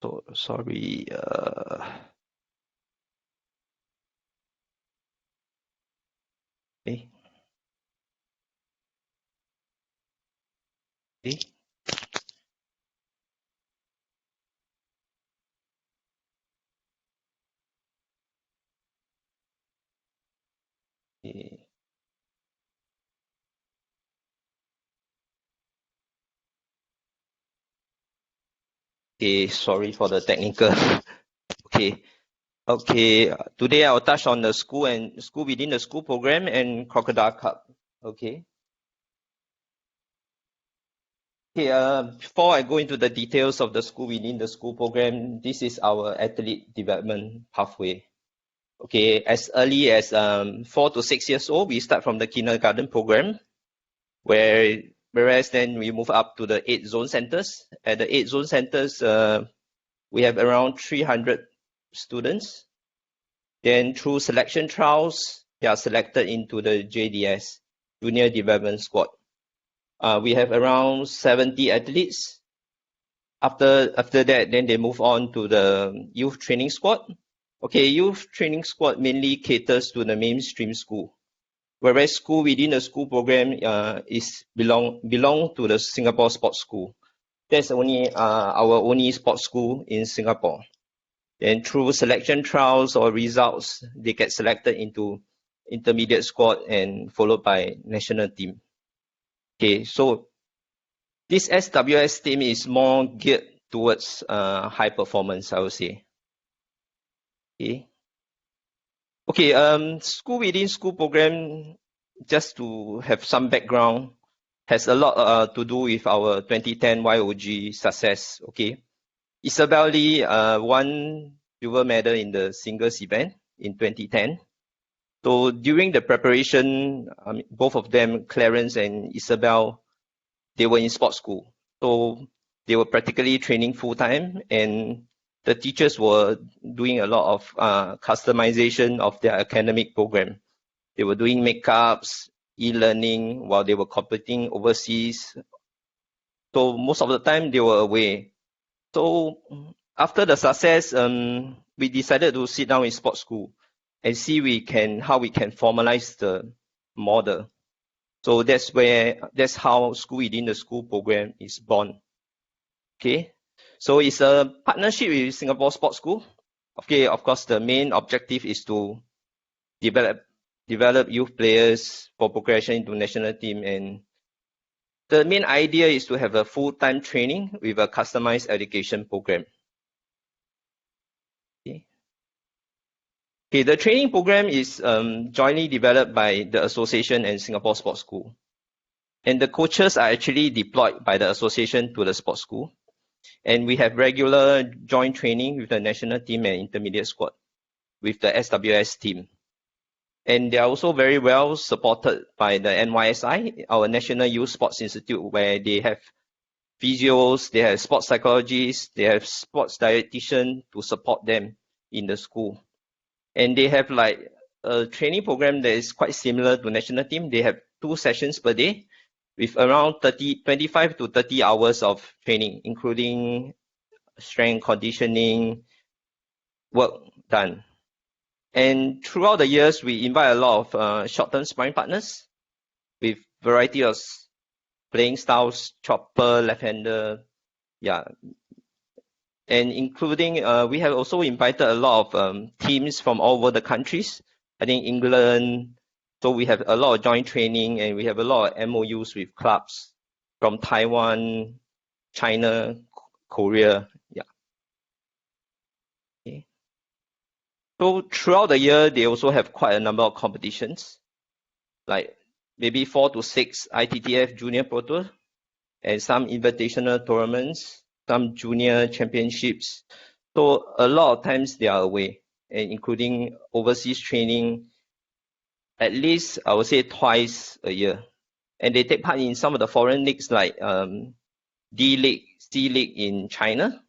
So sorry. Okay. Okay. Okay, sorry for the technical. Okay. Okay. Today I'll touch on the school and school within the school program and Crocodile Club. Okay. Okay, before I go into the details of the school within the school program, this is our athlete development pathway. Okay, as early as 4 to 6 years old, we start from the kindergarten program, whereas then we move up to the 8 zone centers. At the 8 zone centers, we have around 300 students. Then through selection trials, they are selected into the JDS, Junior Development Squad. We have around 70 athletes. After that, then they move on to the youth training squad. Okay, youth training squad mainly caters to the mainstream school, whereas school within the school program is belong to the Singapore Sports School. That's only our only sports school in Singapore. Then through selection trials or results, they get selected into intermediate squad and followed by national team. Okay, so this SWS team is more geared towards high performance, I would say. Okay, school within school program, just to have some background, has a lot to do with our 2010 YOG success. Okay, Isabel Lee won silver medal in the singles event in 2010. So during the preparation, both of them, Clarence and Isabel, they were in sports school. So they were practically training full time, and the teachers were doing a lot of customization of their academic program. They were doing makeups, e-learning while they were competing overseas. So most of the time they were away. So after the success, we decided to sit down in sports school and see how we can formalize the model. So that's how school within the school program is born. Okay, so it's a partnership with Singapore Sports School. Okay, of course, the main objective is to develop youth players for progression into national team, and the main idea is to have a full-time training with a customized education program. Okay, the training program is jointly developed by the association and Singapore Sports School. And the coaches are actually deployed by the association to the sports school. And we have regular joint training with the national team and intermediate squad with the SWS team. And they are also very well supported by the NYSI, our National Youth Sports Institute, where they have physios, they have sports psychologists, they have sports dietitians to support them in the school. And they have like a training program that is quite similar to national team. They have 2 sessions per day with around 25 to 30 hours of training, including strength conditioning work done. And throughout the years, we invite a lot of short-term sparring partners with variety of playing styles, chopper, left-hander, yeah. And including, we have also invited a lot of teams from all over the countries. I think England. So we have a lot of joint training, and we have a lot of MOUs with clubs from Taiwan, China, Korea. Yeah. Okay. So throughout the year, they also have quite a number of competitions, like maybe 4 to 6 ITTF Junior Pro Tour, and some invitational tournaments, some junior championships. So a lot of times they are away, and including overseas training, at least I would say twice a year. and they take part in some of the foreign leagues like D League, C League in China.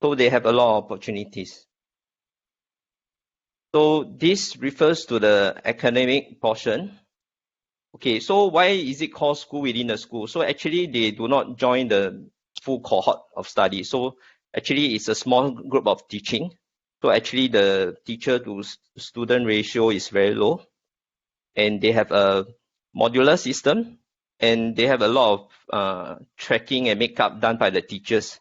So they have a lot of opportunities. So this refers to the academic portion. Okay, so why is it called school within the school? So actually they do not join the full cohort of study. So actually it's a small group of teaching. So actually the teacher to student ratio is very low. And they have a modular system, and they have a lot of tracking and makeup done by the teachers.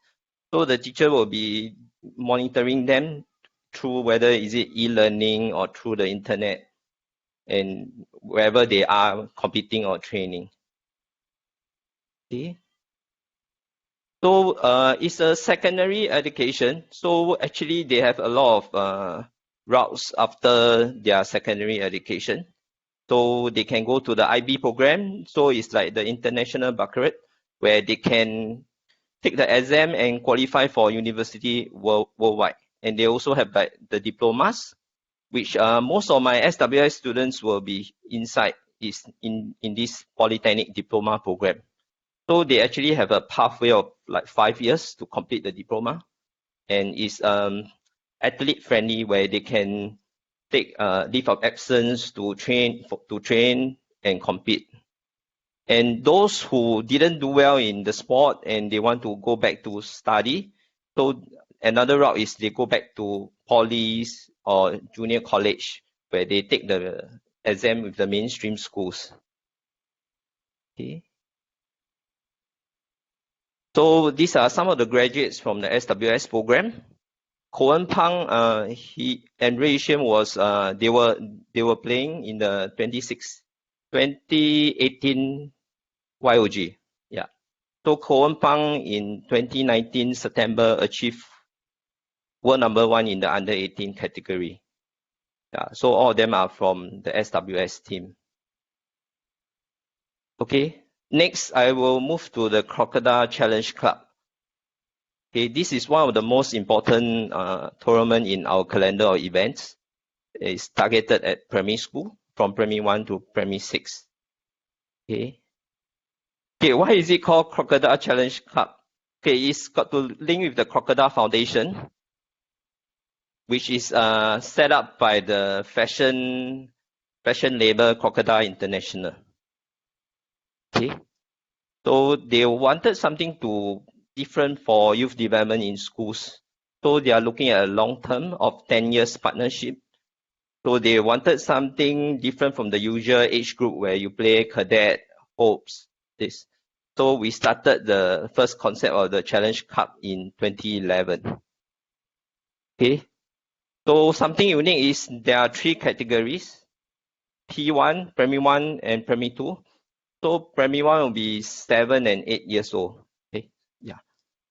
So the teacher will be monitoring them through whether is it e-learning or through the internet and wherever they are competing or training. Okay. So it's a secondary education. So actually they have a lot of routes after their secondary education. So they can go to the IB program. So it's like the international baccalaureate where they can take the exam and qualify for university worldwide. And they also have like the diplomas, which most of my SWS students will be inside is in this polytechnic diploma program. So they actually have a pathway of like 5 years to complete the diploma, and it's athlete friendly where they can take leave of absence to train and compete. And those who didn't do well in the sport and they want to go back to study, so another route is they go back to polys or junior college where they take the exam with the mainstream schools. Okay. So these are some of the graduates from the SWS program. Cohen Pang, he and Ray Shim was they were playing in the 2018 YOG. Yeah. So Cohen Pang in 2019 September achieved world #1 in the under 18 category. Yeah. So all of them are from the SWS team. Okay. Next, I will move to the Crocodile Challenge Club. Okay, this is one of the most important tournament in our calendar of events. It's targeted at primary school, from primary 1 to primary 6. Okay. Okay, why is it called Crocodile Challenge Club? Okay, it's got to link with the Crocodile Foundation, which is set up by the fashion label Crocodile International. Okay. So they wanted something to different for youth development in schools. So they are looking at a long term of 10 years partnership. So they wanted something different from the usual age group where you play cadet, hopes, this. So we started the first concept of the Challenge Cup in 2011. Okay. So something unique is there are 3 categories, P1, primary 1 and primary 2. So primary 1 will be 7 and 8 years old. Okay. Yeah.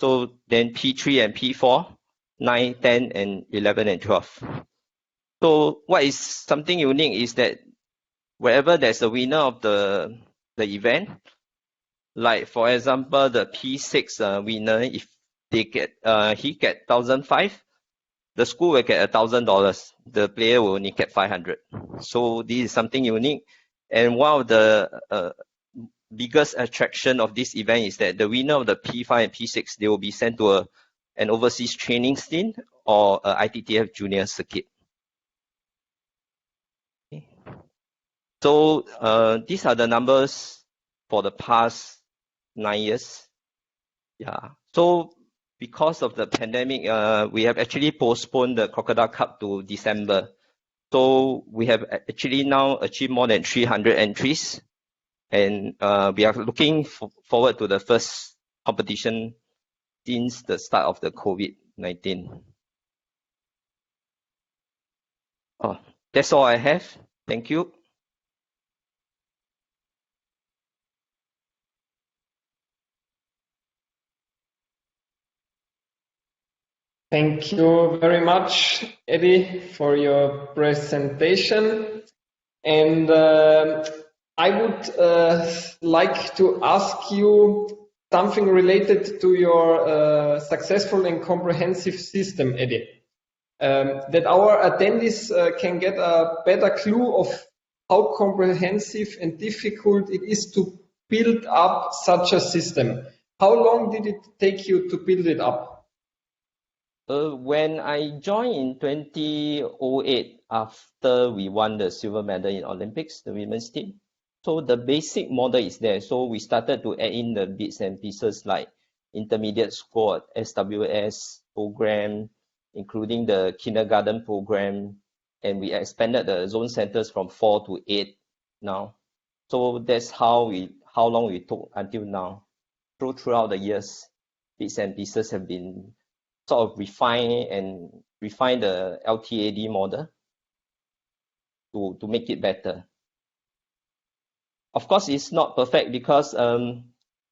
So then P3 and P4, 9, 10, and 11 and 12. So what is something unique is that wherever there's a winner of the event, like for example the P6 winner, if they get he get 1,500, the school will get $1,000. The player will only get 500. So this is something unique, and one of the biggest attraction of this event is that the winner of the P5 and P6, they will be sent to an overseas training stint or a ITTF junior circuit. Okay. So these are the numbers for the past 9 years. Yeah. So because of the pandemic, we have actually postponed the Crocodile Cup to December. So we have actually now achieved more than 300 entries. And we are looking forward to the first competition since the start of the COVID-19. Oh, that's all I have. Thank you. Thank you very much, Eddy, for your presentation. And I would like to ask you something related to your successful and comprehensive system, Eddy, that our attendees can get a better clue of how comprehensive and difficult it is to build up such a system. How long did it take you to build it up? When I joined in 2008, after we won the silver medal in Olympics, the women's team, so the basic model is there. So we started to add in the bits and pieces like intermediate squad, SWS program, including the kindergarten program, and we expanded the zone centers from 4 to 8 now. So that's how long we took until now. Throughout the years, bits and pieces have been sort of refine the LTAD model to make it better. Of course, it's not perfect because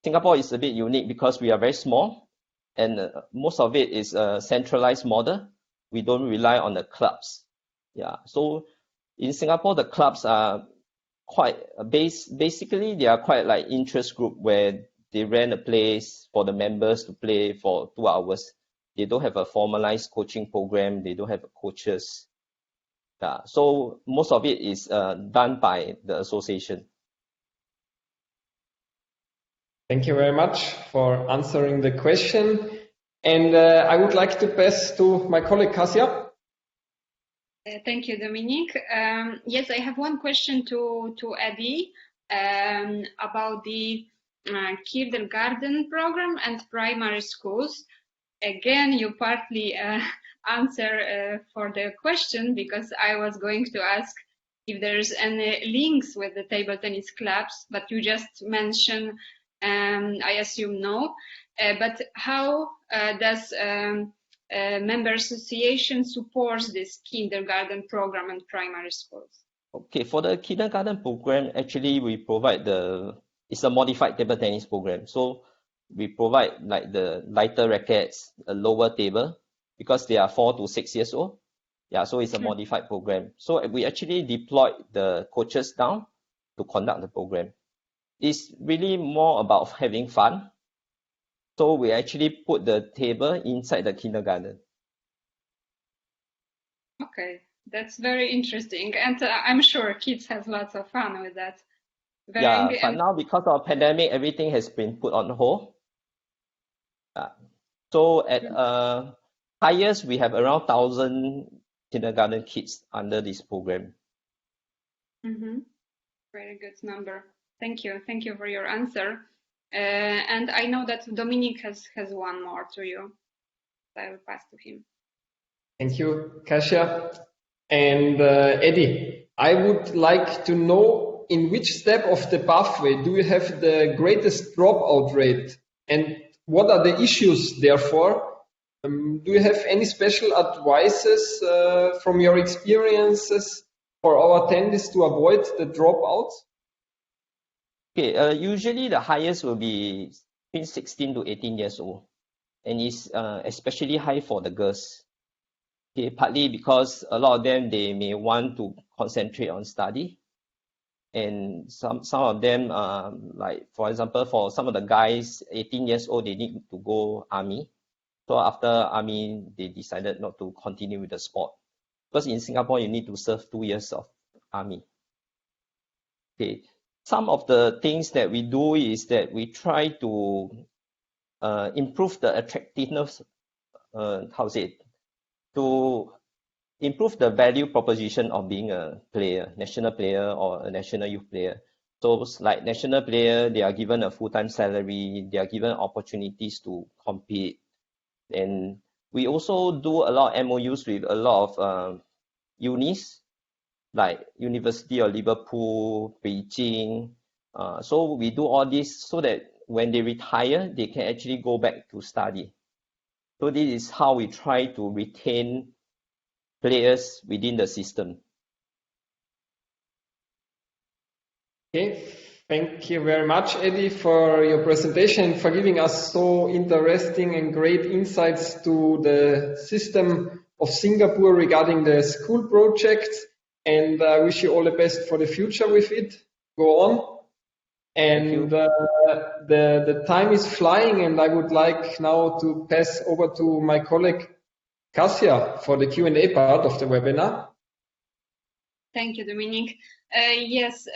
Singapore is a bit unique because we are very small and most of it is a centralized model. We don't rely on the clubs. Yeah, so in Singapore, the clubs are quite basically they are quite like interest group where they rent a place for the members to play for 2 hours. They don't have a formalized coaching program. They don't have coaches. Yeah, so most of it is done by the association. Thank you very much for answering the question. And I would like to pass to my colleague Gracia. Thank you, Dominic. Yes, I have one question to Eddy about the kindergarten program and primary schools. Again, you partly answer for the question because I was going to ask if there's any links with the table tennis clubs, but you just mentioned, I assume no. But how does member association support this kindergarten program and primary schools? Okay, for the kindergarten program, actually we provide it's a modified table tennis program. So we provide like the lighter rackets, a lower table, because they are 4 to 6 years old. Yeah, so it's a modified program. So we actually deployed the coaches down to conduct the program. It's really more about having fun. So we actually put the table inside the kindergarten. Okay, that's very interesting. And I'm sure kids have lots of fun with that. But now because of pandemic, everything has been put on hold. So at highest, we have around 1,000 kindergarten kids under this program. Very good number. Thank you. Thank you for your answer. And I know that Dominic has one more to you. I will pass to him. Thank you, Gracia. And Eddy, I would like to know in which step of the pathway do you have the greatest dropout rate and what are the issues therefore? Do you have any special advices from your experiences for our attendees to avoid the dropouts? Okay, usually the highest will be between 16 to 18 years old, and it's especially high for the girls. Okay, partly because a lot of them, they may want to concentrate on study, and some of them, like for example, for some of the guys, 18 years old, they need to go army. So after army, they decided not to continue with the sport, because in Singapore you need to serve 2 years of army. Okay. Some of the things that we do is that we try to improve the attractiveness, to improve the value proposition of being a player, national player or a national youth player. So like national player, they are given a full-time salary, they are given opportunities to compete. And we also do a lot of MOUs with a lot of unis, like University of Liverpool, Beijing. So we do all this so that when they retire, they can actually go back to study. So this is how we try to retain players within the system. Okay, thank you very much, Eddy, for your presentation, for giving us so interesting and great insights to the system of Singapore regarding the school project. And I wish you all the best for the future with it. Go on. And the time is flying, and I would like now to pass over to my colleague Gracia for the Q&A part of the webinar. Thank you, Dominic. Yes,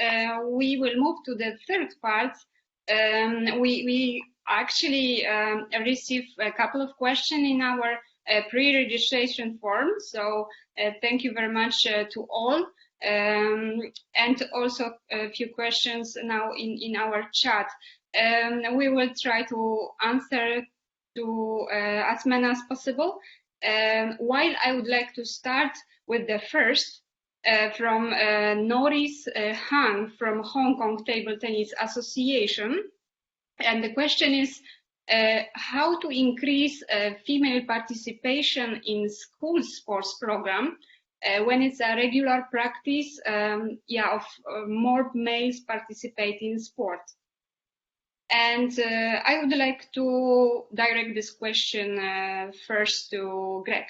we will move to the third part. We actually received a couple of questions in our pre-registration form. So thank you very much to all. And also a few questions now in our chat. We will try to answer to as many as possible. While I would like to start with the first, from Norris Han from Hong Kong Table Tennis Association. And the question is how to increase female participation in school sports program when it's a regular practice of more males participate in sport. And I would like to direct this question first to Greg.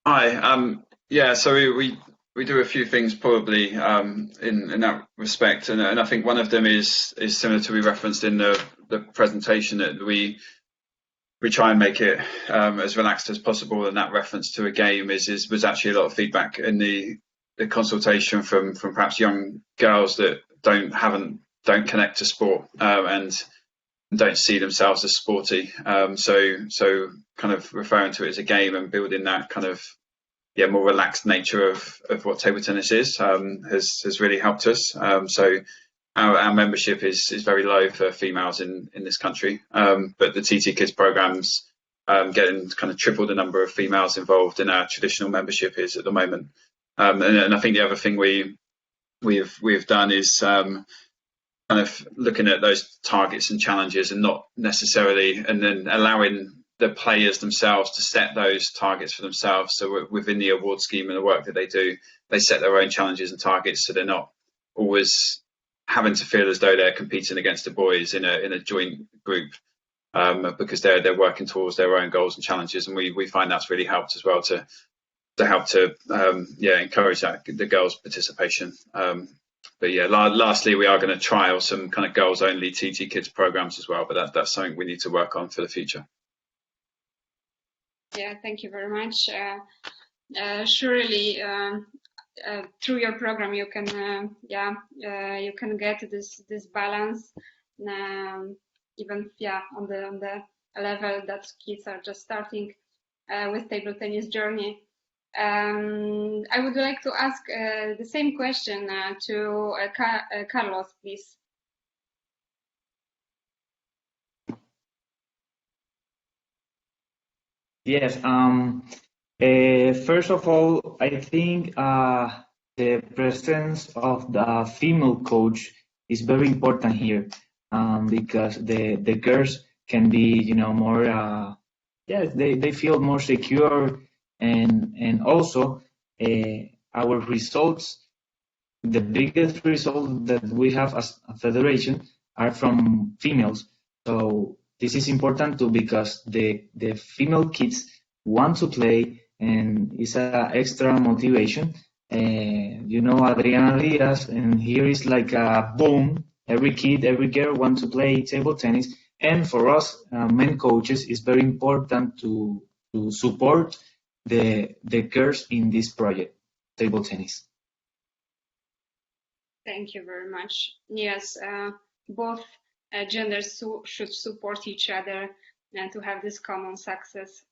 Hi. Yeah. So we do a few things probably in that respect, and I think one of them is similar to we referenced in the presentation, that we try and make it as relaxed as possible, and that reference to a game was actually a lot of feedback in the consultation from perhaps young girls that don't connect to sport and don't see themselves as sporty. So kind of referring to it as a game and building that kind of more relaxed nature of what table tennis is has really helped us. So our membership is very low for females in this country, but the TT Kids programs getting kind of triple the number of females involved in our traditional membership is at the moment. And I think the other thing we've done is kind of looking at those targets and challenges, and not necessarily, and then allowing the players themselves to set those targets for themselves. So within the award scheme and the work that they do, they set their own challenges and targets, so they're not always having to feel as though they're competing against the boys in a joint group, because they're working towards their own goals and challenges. And we find that's really helped as well to help to encourage the girls' participation. But yeah, lastly, we are going to trial some kind of girls only TT Kids programs as well, but that's something we need to work on for the future. Yeah, thank you very much. Surely through your program you can you can get this balance, even on the level that kids are just starting with table tennis journey. I would like to ask the same question to Carlos, please. Yes. First of all, I think the presence of the female coach is very important here, because the girls can be, more. They feel more secure, and also our results. The biggest result that we have as a federation are from females. So this is important too, because the female kids want to play, and it's an extra motivation. Adriana Diaz, and here is like a boom. Every kid, every girl wants to play table tennis. And for us, men coaches, it's very important to support the girls in this project, table tennis. Thank you very much. Yes, both genders should support each other and to have this common success.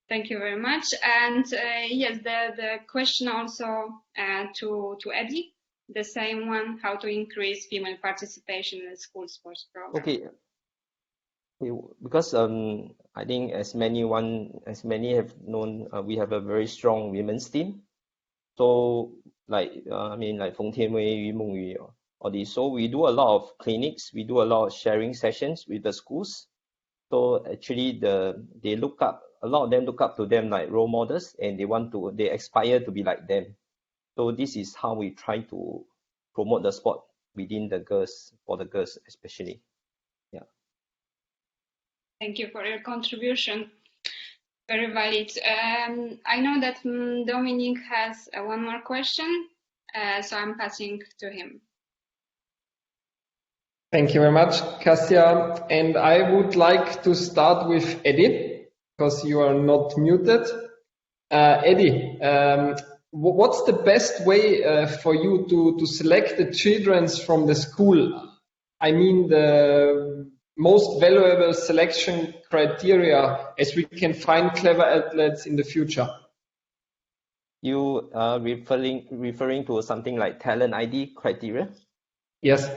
Thank you very much. And yes, the question also to Eddy, the same one, how to increase female participation in the school sports program. Okay, because I think as many have known, we have a very strong women's team. So like Feng Tianwei, Yu Mengyu, all these. So we do a lot of clinics, we do a lot of sharing sessions with the schools. So actually a lot of them look up to them like role models, and they aspire to be like them. So this is how we try to promote the sport within the girls, for the girls especially. Yeah. Thank you for your contribution. Very valid. I know that Dominic has one more question, so I'm passing to him. Thank you very much, Gracia. And I would like to start with Eddy, because you are not muted. Eddy, what's the best way for you to select the children from the school? I mean, the most valuable selection criteria as we can find clever athletes in the future. You are referring to something like talent ID criteria? Yes.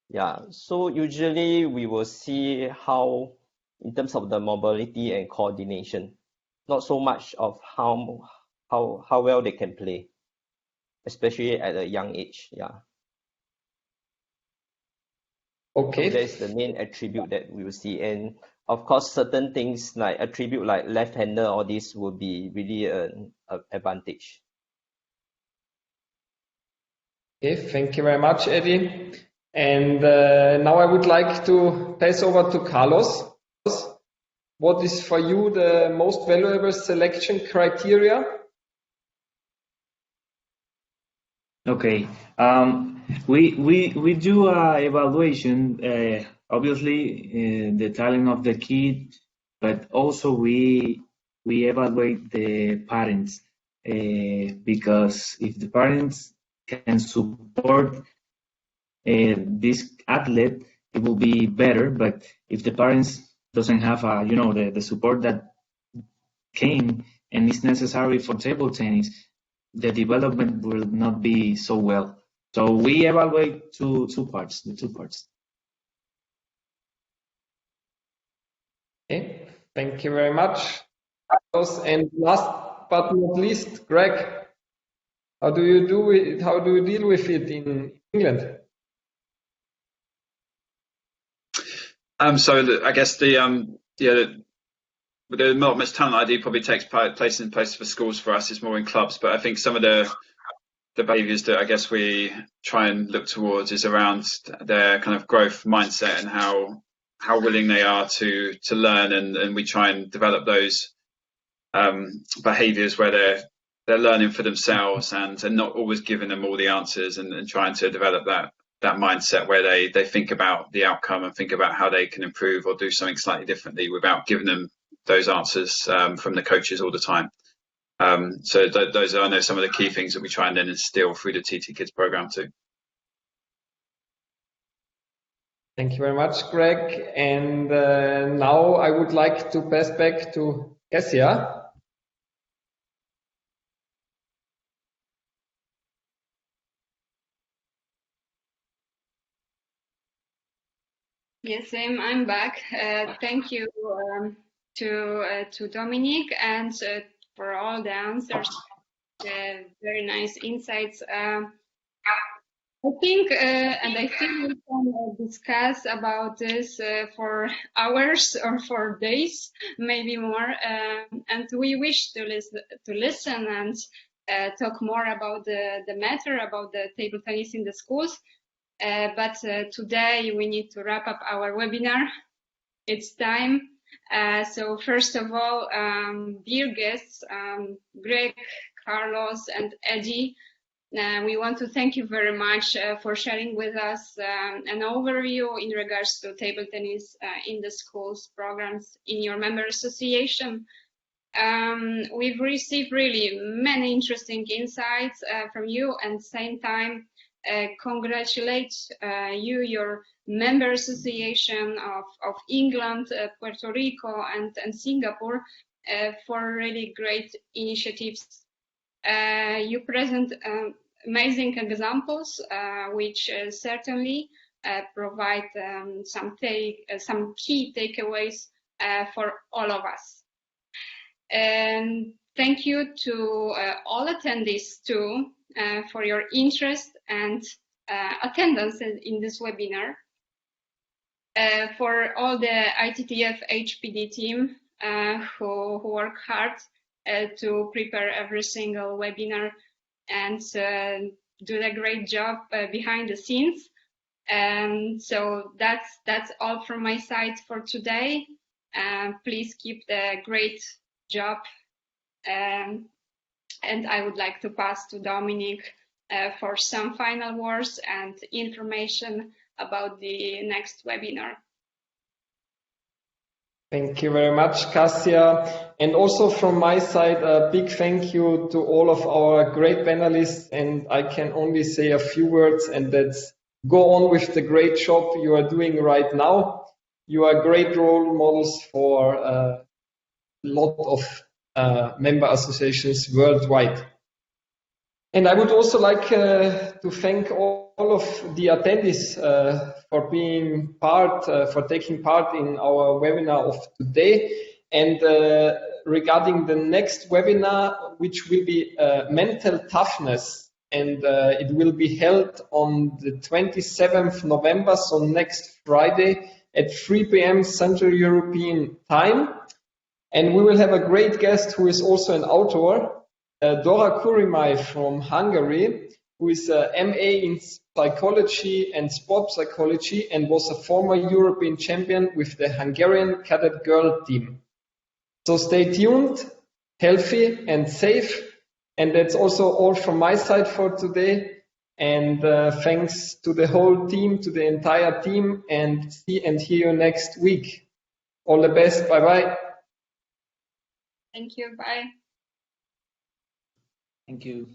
Yeah, so usually we will see how, in terms of the mobility and coordination, not so much of how well they can play, especially at a young age. Yeah. Okay. So that's the main attribute that we will see, and of course, certain things like attribute like left-hander, all this will be really an advantage. Okay, thank you very much, Eddy. And now I would like to pass over to Carlos. What is for you the most valuable selection criteria? Okay. We do evaluation, obviously the talent of the kid, but also we evaluate the parents, because if the parents can support this athlete, it will be better. But if the parents doesn't have the support that came and is necessary for table tennis, the development will not be so well. So we evaluate the two parts. Okay, thank you very much. And last but not least, Greg, how do you deal with it in England? So I guess the not much talent ID probably takes place in place for schools. For us, it's more in clubs. But I think some of the behaviours that I guess we try and look towards is around their kind of growth mindset and how willing they are to learn, and we try and develop those behaviours where they're learning for themselves and not always giving them all the answers, and trying to develop that mindset where they think about the outcome and think about how they can improve or do something slightly differently without giving them those answers from the coaches all the time. So those are, I know, some of the key things that we try and then instill through the TT Kids program too. Thank you very much, Greg. And now I would like to pass back to Gracia. Yes, I'm back. Thank you to Dominic and for all the answers. Very nice insights. I think and I think we can discuss about this for hours or for days, maybe more. And we wish to listen and talk more about the matter about the table tennis in the schools. But today we need to wrap up our webinar. It's time. So first of all, dear guests, Greg, Carlos, and Eddy, we want to thank you very much for sharing with us an overview in regards to table tennis in the schools programs in your member association. We've received really many interesting insights from you, and same time congratulate your member association of England, Puerto Rico, and Singapore for really great initiatives. You present amazing examples, which certainly provide some key takeaways for all of us. And thank you to all attendees too for your interest and attendance in this webinar. For all the ITTF HPD team who work hard to prepare every single webinar and do a great job behind the scenes. And so that's all from my side for today. Please keep the great job. And I would like to pass to Dominic for some final words and information about the next webinar. Thank you very much, Gracia. And also from my side, a big thank you to all of our great panelists. And I can only say a few words, and that's go on with the great job you are doing right now. You are great role models for a lot of member associations worldwide. And I would also like to thank all of the attendees for being for taking part in our webinar of today. And regarding the next webinar, which will be mental toughness, and it will be held on the 27th November, so next Friday at 3 p.m. Central European time. And we will have a great guest who is also an author, Dora Kurimai from Hungary, who is a MA in psychology and sport psychology and was a former European champion with the Hungarian cadet girl team. So stay tuned, healthy and safe. And that's also all from my side for today. And thanks to the whole team, to the entire team, and see and hear you next week. All the best. Bye-bye. Thank you. Bye. Thank you.